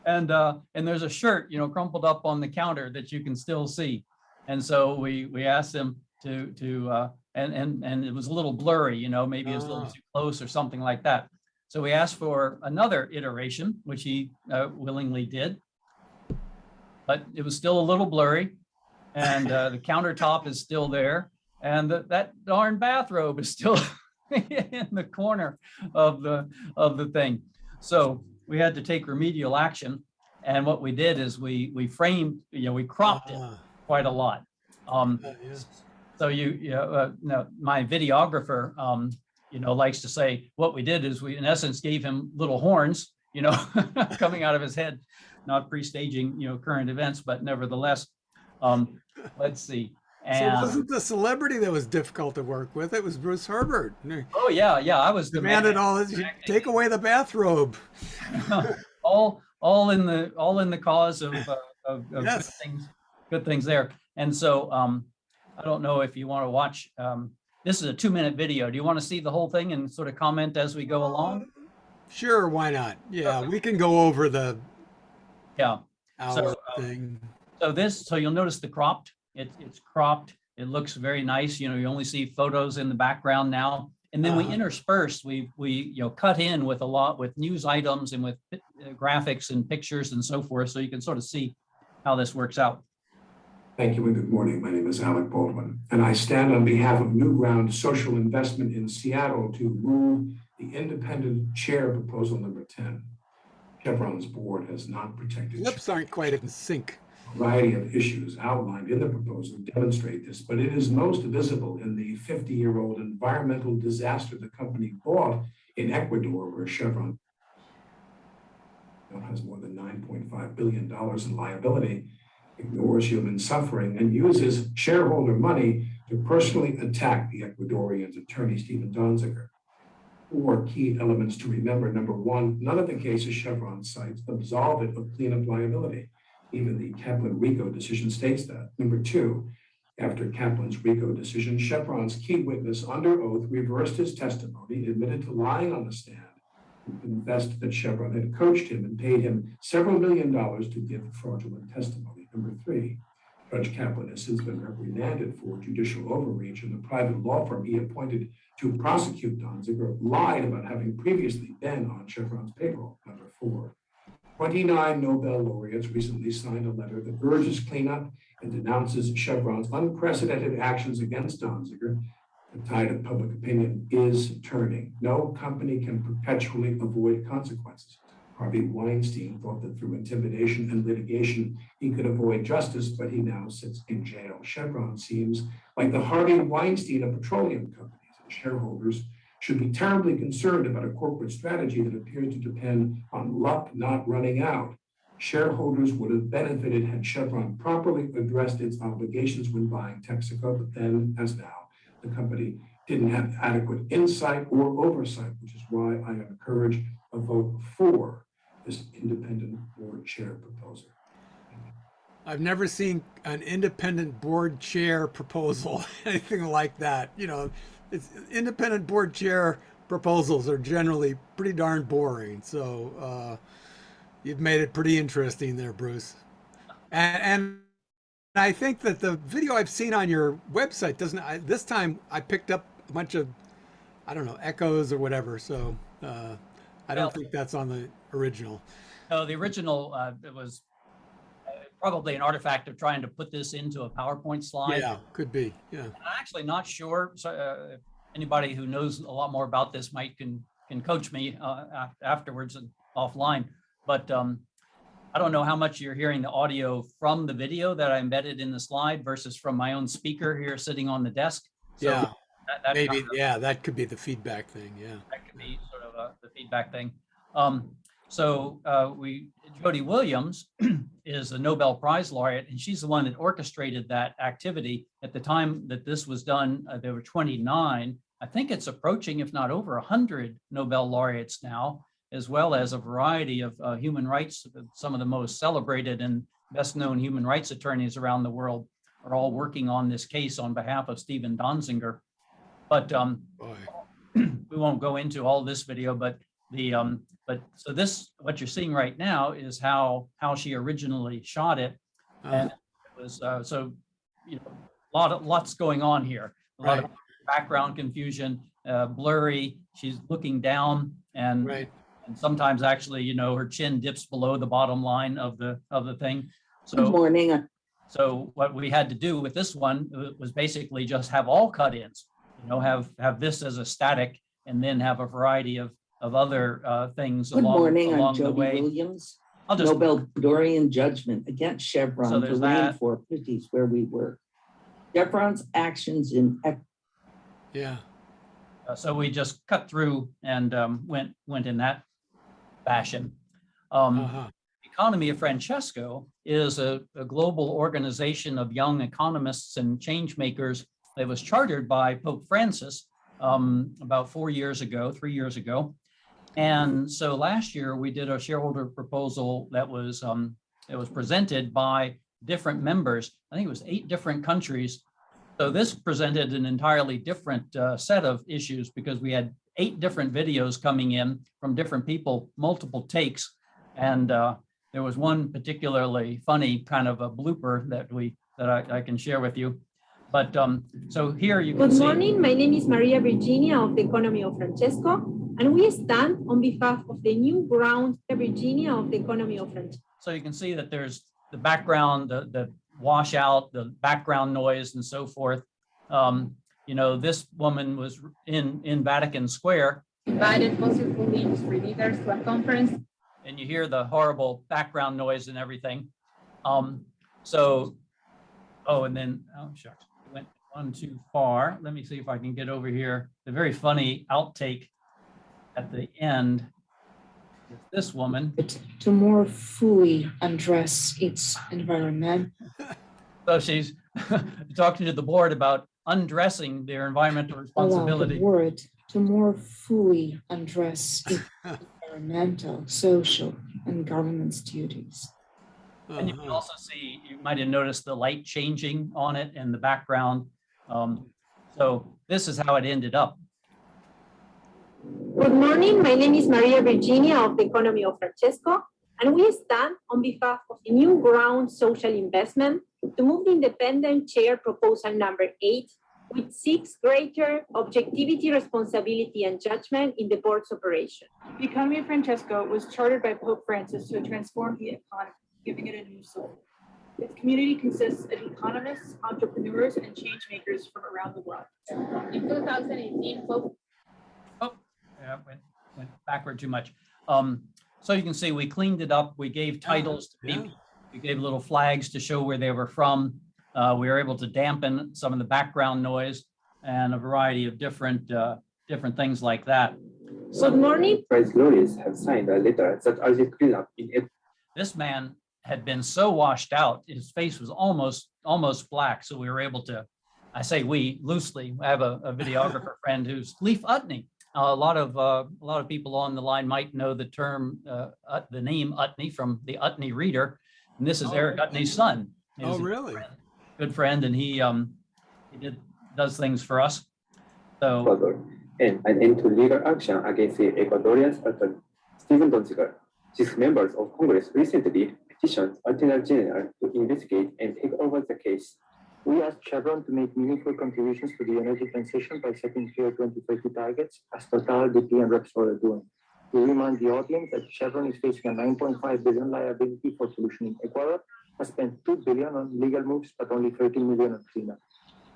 Speaker 2: And there's a shirt, crumpled up on the counter that you can still see. And so we asked him to and it was a little blurry, maybe it was a little too close or something like that. So we asked for another iteration, which he willingly did, but it was still a little blurry, and the countertop is still there, and that darn bathrobe is still in the corner of the thing. So we had to take remedial action, and what we did is we framed, we cropped it quite a lot. So my videographer, likes to say what we did is we, in essence, gave him little horns, coming out of his head, not pre-staging, current events, but nevertheless, let's see. And
Speaker 1: so it wasn't the celebrity that was difficult to work with. It was Bruce Herbert.
Speaker 2: Oh yeah. I was
Speaker 1: demanded all this. Take away the bathrobe.
Speaker 2: all in the cause of
Speaker 1: yes.
Speaker 2: good things there. And so I don't know if you want to watch. This is a 2-minute video. Do you want to see the whole thing and sort of comment as we go along?
Speaker 1: Sure, why not? Yeah, we can go over the hour thing.
Speaker 2: So you'll notice the cropped. It's cropped. It looks very nice. You only see photos in the background now. And then we intersperse. We cut in with a lot with news items and with graphics and pictures and so forth, so you can sort of see how this works out.
Speaker 5: Thank you and good morning. My name is Alec Baldwin, and I stand on behalf of Newground Social Investment in Seattle to move the independent chair proposal number 10. Chevron's board has not protected.
Speaker 1: Lips aren't quite in sync.
Speaker 5: A variety of issues outlined in the proposal demonstrate this, but it is most visible in the 50-year-old environmental disaster the company bought in Ecuador, where Chevron has more than $9.5 billion in liability, ignores human suffering, and uses shareholder money to personally attack the Ecuadorian's attorney, Stephen Donziger. 4 key elements to remember. Number 1, none of the cases Chevron cites absolve it of cleanup liability. Even the Kaplan RICO decision states that. Number 2, after Kaplan's RICO decision, Chevron's key witness under oath reversed his testimony, admitted to lying on the stand, and confessed that Chevron had coached him and paid him several $1 million to give fraudulent testimony. Number 3, Judge Kaplan has since been reprimanded for judicial overreach, and the private law firm he appointed to prosecute Donziger lied about having previously been on Chevron's payroll. Number 4, 29 Nobel laureates recently signed a letter that urges cleanup and denounces Chevron's unprecedented actions against Donziger. The tide of public opinion is turning. No company can perpetually avoid consequences. Harvey Weinstein thought that through intimidation and litigation, he could avoid justice, but he now sits in jail. Chevron seems like the Harvey Weinstein of petroleum companies, and shareholders should be terribly concerned about a corporate strategy that appears to depend on luck not running out. Shareholders would have benefited had Chevron properly addressed its obligations when buying Texaco, but then, as now, the company didn't have adequate insight or oversight, which is why I encourage a vote for this independent board chair proposal.
Speaker 1: I've never seen an independent board chair proposal, anything like that. It's independent board chair proposals are generally pretty darn boring. So you've made it pretty interesting there, Bruce. And I think that the video I've seen on your website doesn't, this time I picked up a bunch of, I don't know, echoes or whatever. So I don't think that's on the original.
Speaker 2: No, the original it was probably an artifact of trying to put this into a PowerPoint slide.
Speaker 1: Yeah, could be. Yeah.
Speaker 2: And I'm actually not sure. So, if anybody who knows a lot more about this can coach me afterwards and offline. But I don't know how much you're hearing the audio from the video that I embedded in the slide versus from my own speaker here sitting on the desk. So
Speaker 1: yeah, maybe.
Speaker 2: Kind of,
Speaker 1: yeah, that could be the feedback thing. Yeah,
Speaker 2: that could be sort of the feedback thing. Jody Williams is a Nobel Prize laureate, and she's the one that orchestrated that activity. At the time that this was done, there were 29. I think it's approaching, if not over 100 Nobel laureates now, as well as a variety of human rights, some of the most celebrated and best known human rights attorneys around the world are all working on this case on behalf of Stephen Donziger. But
Speaker 1: Boy.
Speaker 2: we won't go into all this video, but so this, what you're seeing right now is how she originally shot it. And it was, so, you know, lots going on here. A lot of background confusion, blurry. She's looking down and sometimes actually, you know, her chin dips below the bottom line of the thing. So,
Speaker 6: good morning.
Speaker 2: So what we had to do with this one was basically just have all cut-ins, you know, have this as a static and then have a variety of other things
Speaker 6: Good morning, I'm
Speaker 2: along the
Speaker 6: Jody
Speaker 2: way.
Speaker 6: Williams.
Speaker 2: I'll just,
Speaker 6: Nobel Dorian judgment against Chevron
Speaker 2: So
Speaker 6: to
Speaker 2: there's
Speaker 6: reign
Speaker 2: that.
Speaker 6: for cities where we work. Chevron's actions in
Speaker 1: Yeah.
Speaker 2: so we just cut through and went in that fashion. Economy of Francesco is a global organization of young economists and change makers that was chartered by Pope Francis about 3 years ago. And so last year we did a shareholder proposal that was presented by different members. I think it was 8 different countries. So this presented an entirely different set of issues because we had 8 different videos coming in from different people, multiple takes. And there was one particularly funny kind of a blooper that I can share with you. But so here you can see.
Speaker 7: Good morning, my name is Maria Virginia of the Economy of Francesco, and we stand on behalf of the Newground Virginia of the Economy of Francesco.
Speaker 2: So you can see that there's the background, the washout, the background noise and so forth. You know, this woman was in Vatican Square.
Speaker 7: Invited fossil fuel industry leaders to a conference.
Speaker 2: And you hear the horrible background noise and everything. And then, oh, shucks, went one too far. Let me see if I can get over here. The very funny outtake at the end is this woman.
Speaker 8: To more fully address its environment.
Speaker 2: So she's talking to the board about undressing their environmental responsibility.
Speaker 8: Allow the word to more fully address its environmental, social, and governance duties.
Speaker 2: And you can also see, you might have noticed the light changing on it in the background. So this is how it ended up.
Speaker 7: Good morning, my name is Maria Virginia of the Economy of Francesco, and we stand on behalf of the Newground Social Investment to move the independent chair proposal number 8, which seeks greater objectivity, responsibility, and judgment in the board's operation.
Speaker 9: The Economy of Francesco was chartered by Pope Francis to transform the economy, giving it a new soul. Its community consists of economists, entrepreneurs, and change makers from around the world.
Speaker 7: In 2018, Pope
Speaker 2: Yeah, went backward too much. So you can see we cleaned it up. We gave titles to people. We gave little flags to show where they were from. We were able to dampen some of the background noise and a variety of different things like that.
Speaker 7: Good morning.
Speaker 10: Prize lawyers have signed a letter that urges cleanup in it.
Speaker 2: This man had been so washed out, his face was almost black. So we were able to, I say we loosely, I have a videographer friend who's Leif Utney. A lot of people on the line might know the term, the name Utney from the Utney Reader, and this is Eric Utney's son.
Speaker 1: Oh, really?
Speaker 2: Good friend, and he does things for us. So,
Speaker 10: and an end to legal action against the Ecuadorian attorney Stephen Donziger. 6 members of Congress recently petitioned Attorney General to investigate and take over the case.
Speaker 11: We asked Chevron to make meaningful contributions to the energy transition by setting clear 2030 targets, as Total, BP, and Repsol are doing. We remind the audience that Chevron is facing a $9.5 billion liability for pollution in Ecuador, has spent $2 billion on legal moves, but only $13 million on cleanup.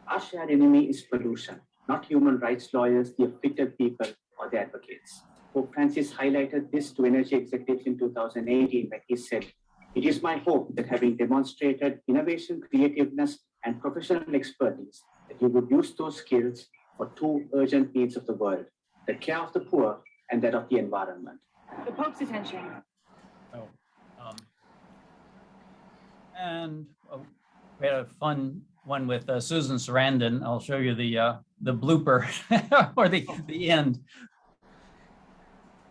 Speaker 12: Our shared enemy is pollution, not human rights lawyers, the afflicted people, or the advocates. Pope Francis highlighted this to energy executives in 2018 when he said, "It is my hope that having demonstrated innovation, creativeness, and professional expertise, that you would use those skills for 2 urgent needs of the world, the care of the poor and that of the environment."
Speaker 9: The Pope's attention.
Speaker 2: We had a fun one with Susan Sarandon. I'll show you the blooper or the end.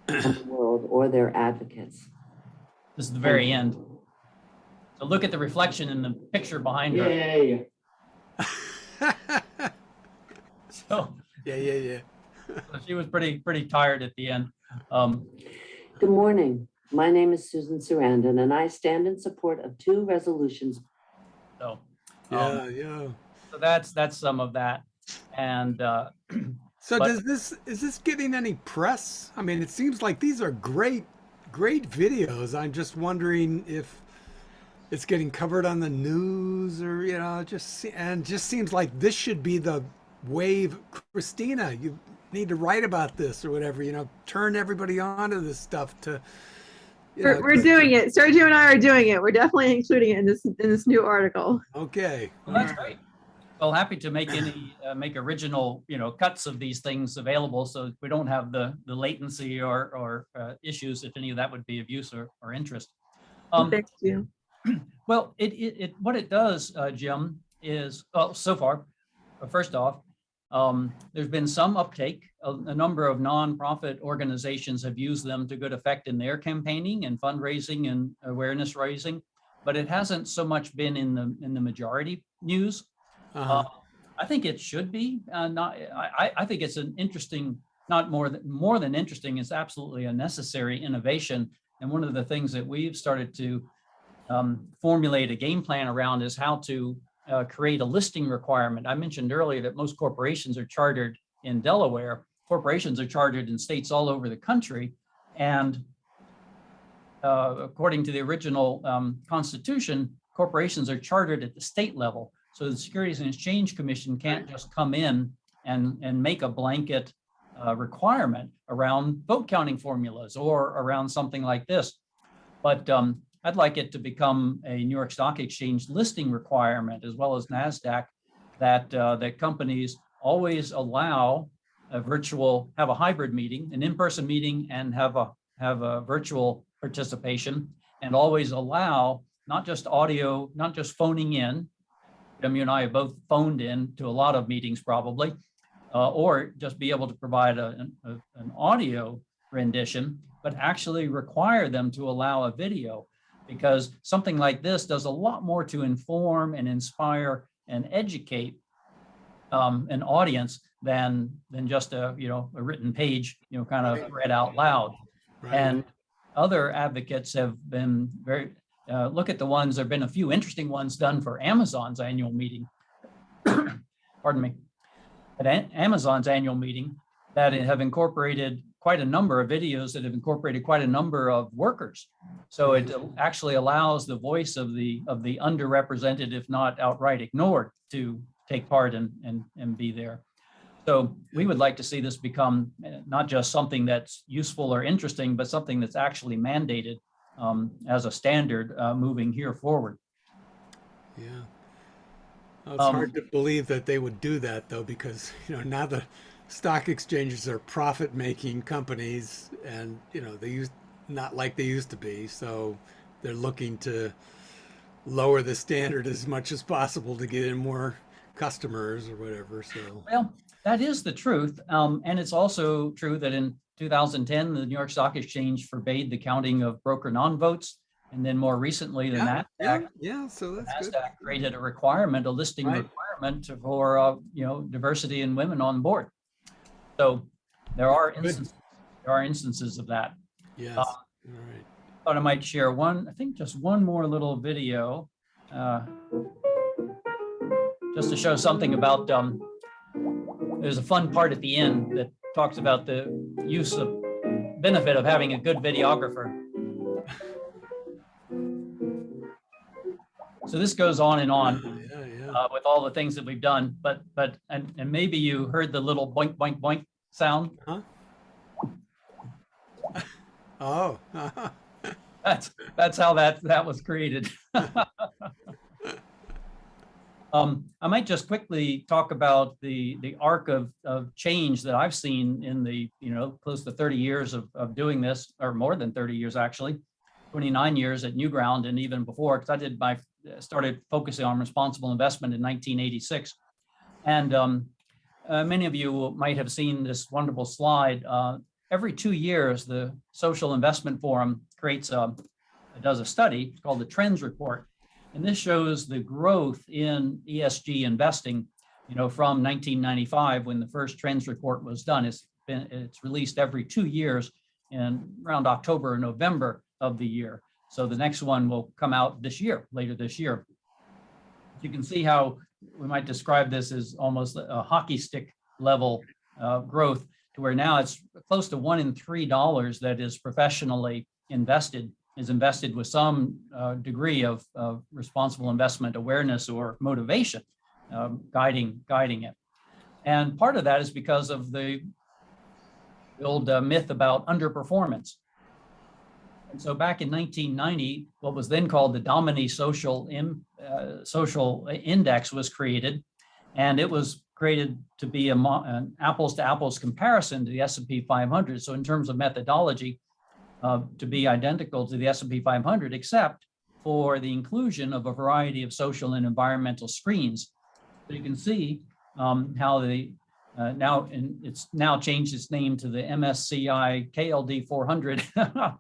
Speaker 13: The world or their advocates.
Speaker 2: This is the very end. So look at the reflection in the picture behind her.
Speaker 12: Yay.
Speaker 2: So
Speaker 1: Yeah.
Speaker 2: so she was pretty tired at the end.
Speaker 13: Good morning. My name is Susan Sarandon, and I stand in support of two resolutions.
Speaker 2: So
Speaker 1: Yeah.
Speaker 2: so that's some of that. And
Speaker 1: So
Speaker 2: but-
Speaker 1: is this getting any press? I mean, it seems like these are great videos. I'm just wondering if it's getting covered on the news, or it just seems like this should be the wave. Christina, you need to write about this or whatever. Turn everybody onto this stuff.
Speaker 4: We're doing it. Sergio and I are doing it. We're definitely including it in this new article.
Speaker 1: Okay.
Speaker 2: Well, that's great. Well, happy to make make original, cuts of these things available, so we don't have the latency or issues, if any of that would be of use or interest.
Speaker 4: Thank you.
Speaker 2: Well, what it does, Jim, is, so far, first off, there's been some uptake. A number of nonprofit organizations have used them to good effect in their campaigning and fundraising and awareness raising, but it hasn't so much been in the majority news. I think it should be. I think it's an interesting, not more than interesting. It's absolutely a necessary innovation. And one of the things that we've started to formulate a game plan around is how to create a listing requirement. I mentioned earlier that most corporations are chartered in Delaware. Corporations are chartered in states all over the country. And according to the original Constitution, corporations are chartered at the state level. So the Securities and Exchange Commission can't just come in and make a blanket requirement around vote counting formulas or around something like this. But I'd like it to become a New York Stock Exchange listing requirement, as well as NASDAQ, that companies always allow have a hybrid meeting, an in-person meeting, and have a virtual participation, and always allow not just audio, not just phoning in. You and I have both phoned in to a lot of meetings probably, or just be able to provide an audio rendition, but actually require them to allow a video, because something like this does a lot more to inform and inspire and educate an audience than just a written page, kind of read out loud.
Speaker 1: Right.
Speaker 2: And other advocates have been very, look at the ones, there've been a few interesting ones done for Amazon's annual meeting. Pardon me. At Amazon's annual meeting that have incorporated quite a number of videos that have incorporated quite a number of workers. So it actually allows the voice of the underrepresented, if not outright ignored, to take part and be there. So we would like to see this become not just something that's useful or interesting, but something that's actually mandated as a standard moving here forward.
Speaker 1: Yeah. Well, it's hard to believe that they would do that, though, because now the stock exchanges are profit-making companies, and they not like they used to be. So they're looking to lower the standard as much as possible to get in more customers or whatever. So
Speaker 2: well, that is the truth, and it's also true that in 2010, the New York Stock Exchange forbade the counting of broker non-votes. And then more recently than that,
Speaker 1: so that's
Speaker 2: NASDAQ
Speaker 1: good.
Speaker 2: created a listing requirement for diversity and women on board. So there are instances of that.
Speaker 1: Yes. All right.
Speaker 2: Thought I might share just one more little video, just to show something about. There's a fun part at the end that talks about the benefit of having a good videographer. So this goes on and on with all the things that we've done, but maybe you heard the little boink boink boink sound.
Speaker 1: Huh? Oh,
Speaker 2: that's how that was created. I might just quickly talk about the arc of change that I've seen in the close to 30 years of doing this, or more than 30 years actually, 29 years at Newground, and even before, because I started focusing on responsible investment in 1986. And many of you might have seen this wonderful slide. Every 2 years, the Social Investment Forum does a study called the Trends Report. And this shows the growth in ESG investing, from 1995 when the first trends report was done. It's released every 2 years in around October or November of the year. So the next one will come out later this year. You can see how we might describe this as almost a hockey stick level growth, to where now it's close to $1 in $3 that is professionally invested, is invested with some degree of responsible investment awareness or motivation guiding it. And part of that is because of the old myth about underperformance. And so back in 1990, what was then called the Domini Social Index was created, and it was created to be an apples to apples comparison to the S&P 500. So in terms of methodology, to be identical to the S&P 500, except for the inclusion of a variety of social and environmental screens. So you can see how it's now changed its name to the MSCI KLD 400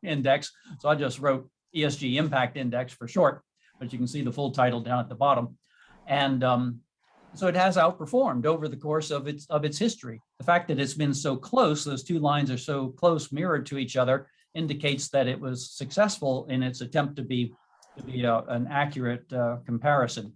Speaker 2: index. So I just wrote ESG Impact Index for short, but you can see the full title down at the bottom. And so it has outperformed over the course of its history. The fact that it's been so close, those two lines are so close mirrored to each other, indicates that it was successful in its attempt to be an accurate comparison.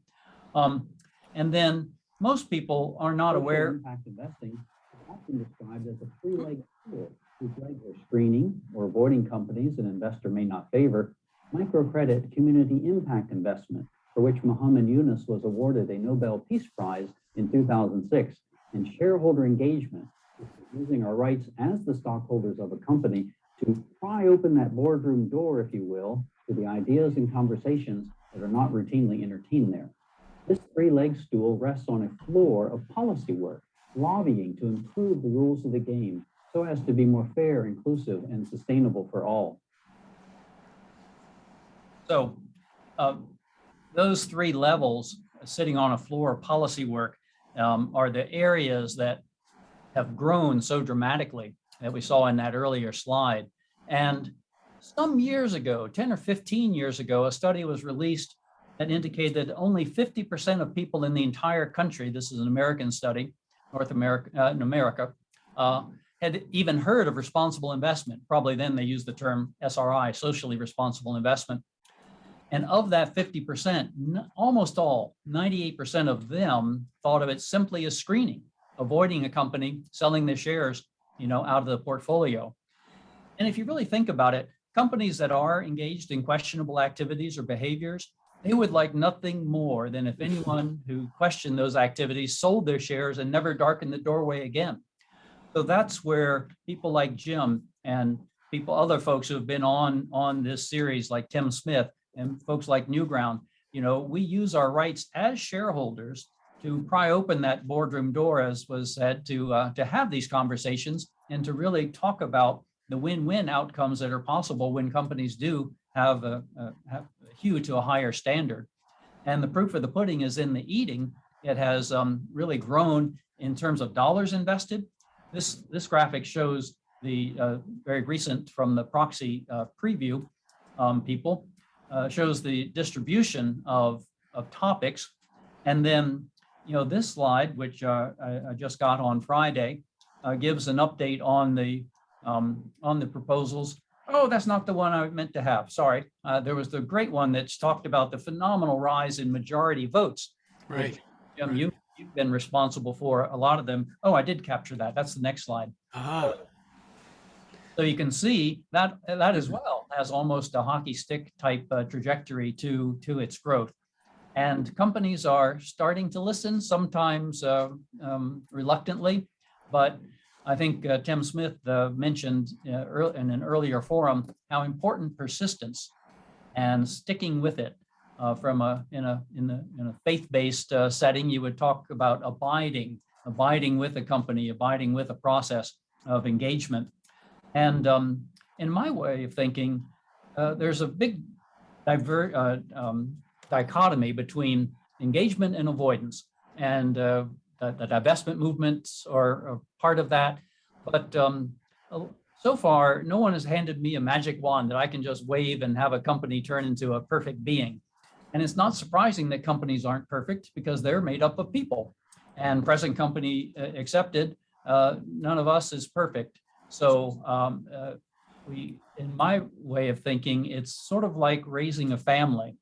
Speaker 2: And then most people are not aware.
Speaker 14: Impact investing is often described as a three-legged stool, whose legs are screening or avoiding companies an investor may not favor, microcredit community impact investment, for which Muhammad Yunus was awarded a Nobel Peace Prize in 2006, and shareholder engagement, which is using our rights as the stockholders of a company to pry open that boardroom door, if you will, to the ideas and conversations that are not routinely entertained there. This three-legged stool rests on a floor of policy work, lobbying to improve the rules of the game so as to be more fair, inclusive, and sustainable for all.
Speaker 2: So those three levels sitting on a floor of policy work are the areas that have grown so dramatically that we saw in that earlier slide. And some years ago, 10 or 15 years ago, a study was released that indicated that only 50% of people in the entire country, this is an American study, in America, had even heard of responsible investment. Probably then they used the term SRI, socially responsible investment. And of that 50%, almost all, 98% of them thought of it simply as screening, avoiding a company, selling their shares, out of the portfolio. And if you really think about it, companies that are engaged in questionable activities or behaviors, they would like nothing more than if anyone who questioned those activities sold their shares and never darkened the doorway again. So that's where people like Jim and other folks who have been on this series, like Tim Smith and folks like Newground, we use our rights as shareholders to pry open that boardroom door, as was said, to have these conversations and to really talk about the win-win outcomes that are possible when companies do have hew to a higher standard. And the proof of the pudding is in the eating. It has really grown in terms of dollars invested. This graphic shows the very recent from the proxy preview people, shows the distribution of topics. And then, this slide, which I just got on Friday, gives an update on the proposals. Oh, that's not the one I meant to have. Sorry. There was the great one that's talked about the phenomenal rise in majority votes.
Speaker 1: Right.
Speaker 2: Which, you've been responsible for a lot of them. Oh, I did capture that. That's the next slide.
Speaker 1: Uh-huh.
Speaker 2: So you can see that as well has almost a hockey stick type trajectory to its growth. And companies are starting to listen, sometimes reluctantly, but I think Tim Smith mentioned in an earlier forum how important persistence and sticking with it in a faith-based setting. You would talk about abiding with a company, abiding with a process of engagement. And in my way of thinking, there's a big dichotomy between engagement and avoidance, and the divestment movements are part of that. But so far, no one has handed me a magic wand that I can just wave and have a company turn into a perfect being. And it's not surprising that companies aren't perfect because they're made up of people. And present company accepted, none of us is perfect. So in my way of thinking, it's sort of like raising a family.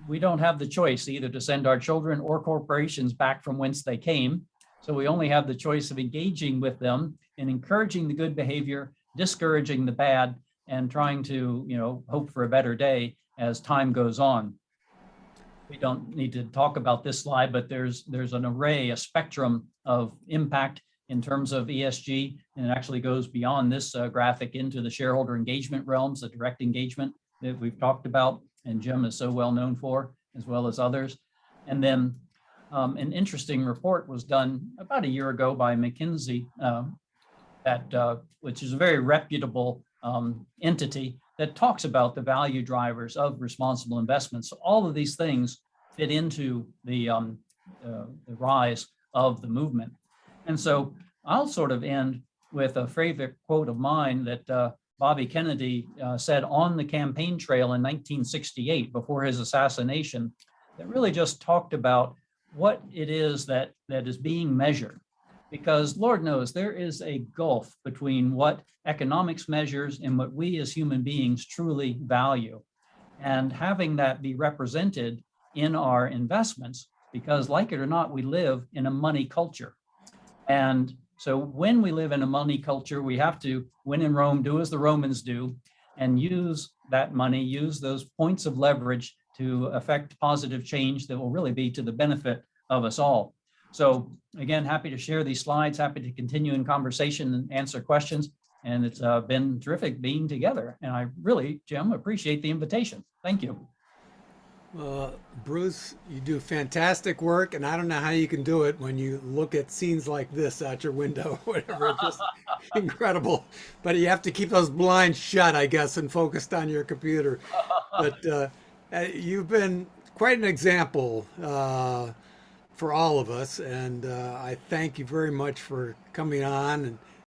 Speaker 2: We don't have the choice either to send our children or corporations back from whence they came. So we only have the choice of engaging with them and encouraging the good behavior, discouraging the bad, and trying to, hope for a better day as time goes on. We don't need to talk about this slide, but there's an array, a spectrum of impact in terms of ESG, and it actually goes beyond this graphic into the shareholder engagement realms, the direct engagement that we've talked about, and Jim is so well known for, as well as others. And then an interesting report was done about a year ago by McKinsey, which is a very reputable entity that talks about the value drivers of responsible investments. So all of these things fit into the rise of the movement. And so I'll sort of end with a favorite quote of mine that Bobby Kennedy said on the campaign trail in 1968 before his assassination, that really just talked about what it is that is being measured. Because Lord knows there is a gulf between what economics measures and what we as human beings truly value. And having that be represented in our investments, because like it or not, we live in a money culture. And so when we live in a money culture, we have to, when in Rome, do as the Romans do, and use that money, use those points of leverage to affect positive change that will really be to the benefit of us all. So again, happy to share these slides, happy to continue in conversation and answer questions. And it's been terrific being together. And I really, Jim, appreciate the invitation. Thank you.
Speaker 1: Bruce, you do fantastic work, and I don't know how you can do it when you look at scenes like this out your window, whatever. It's just incredible. But you have to keep those blinds shut, I guess, and focused on your computer. But you've been quite an example for all of us, and I thank you very much for coming on and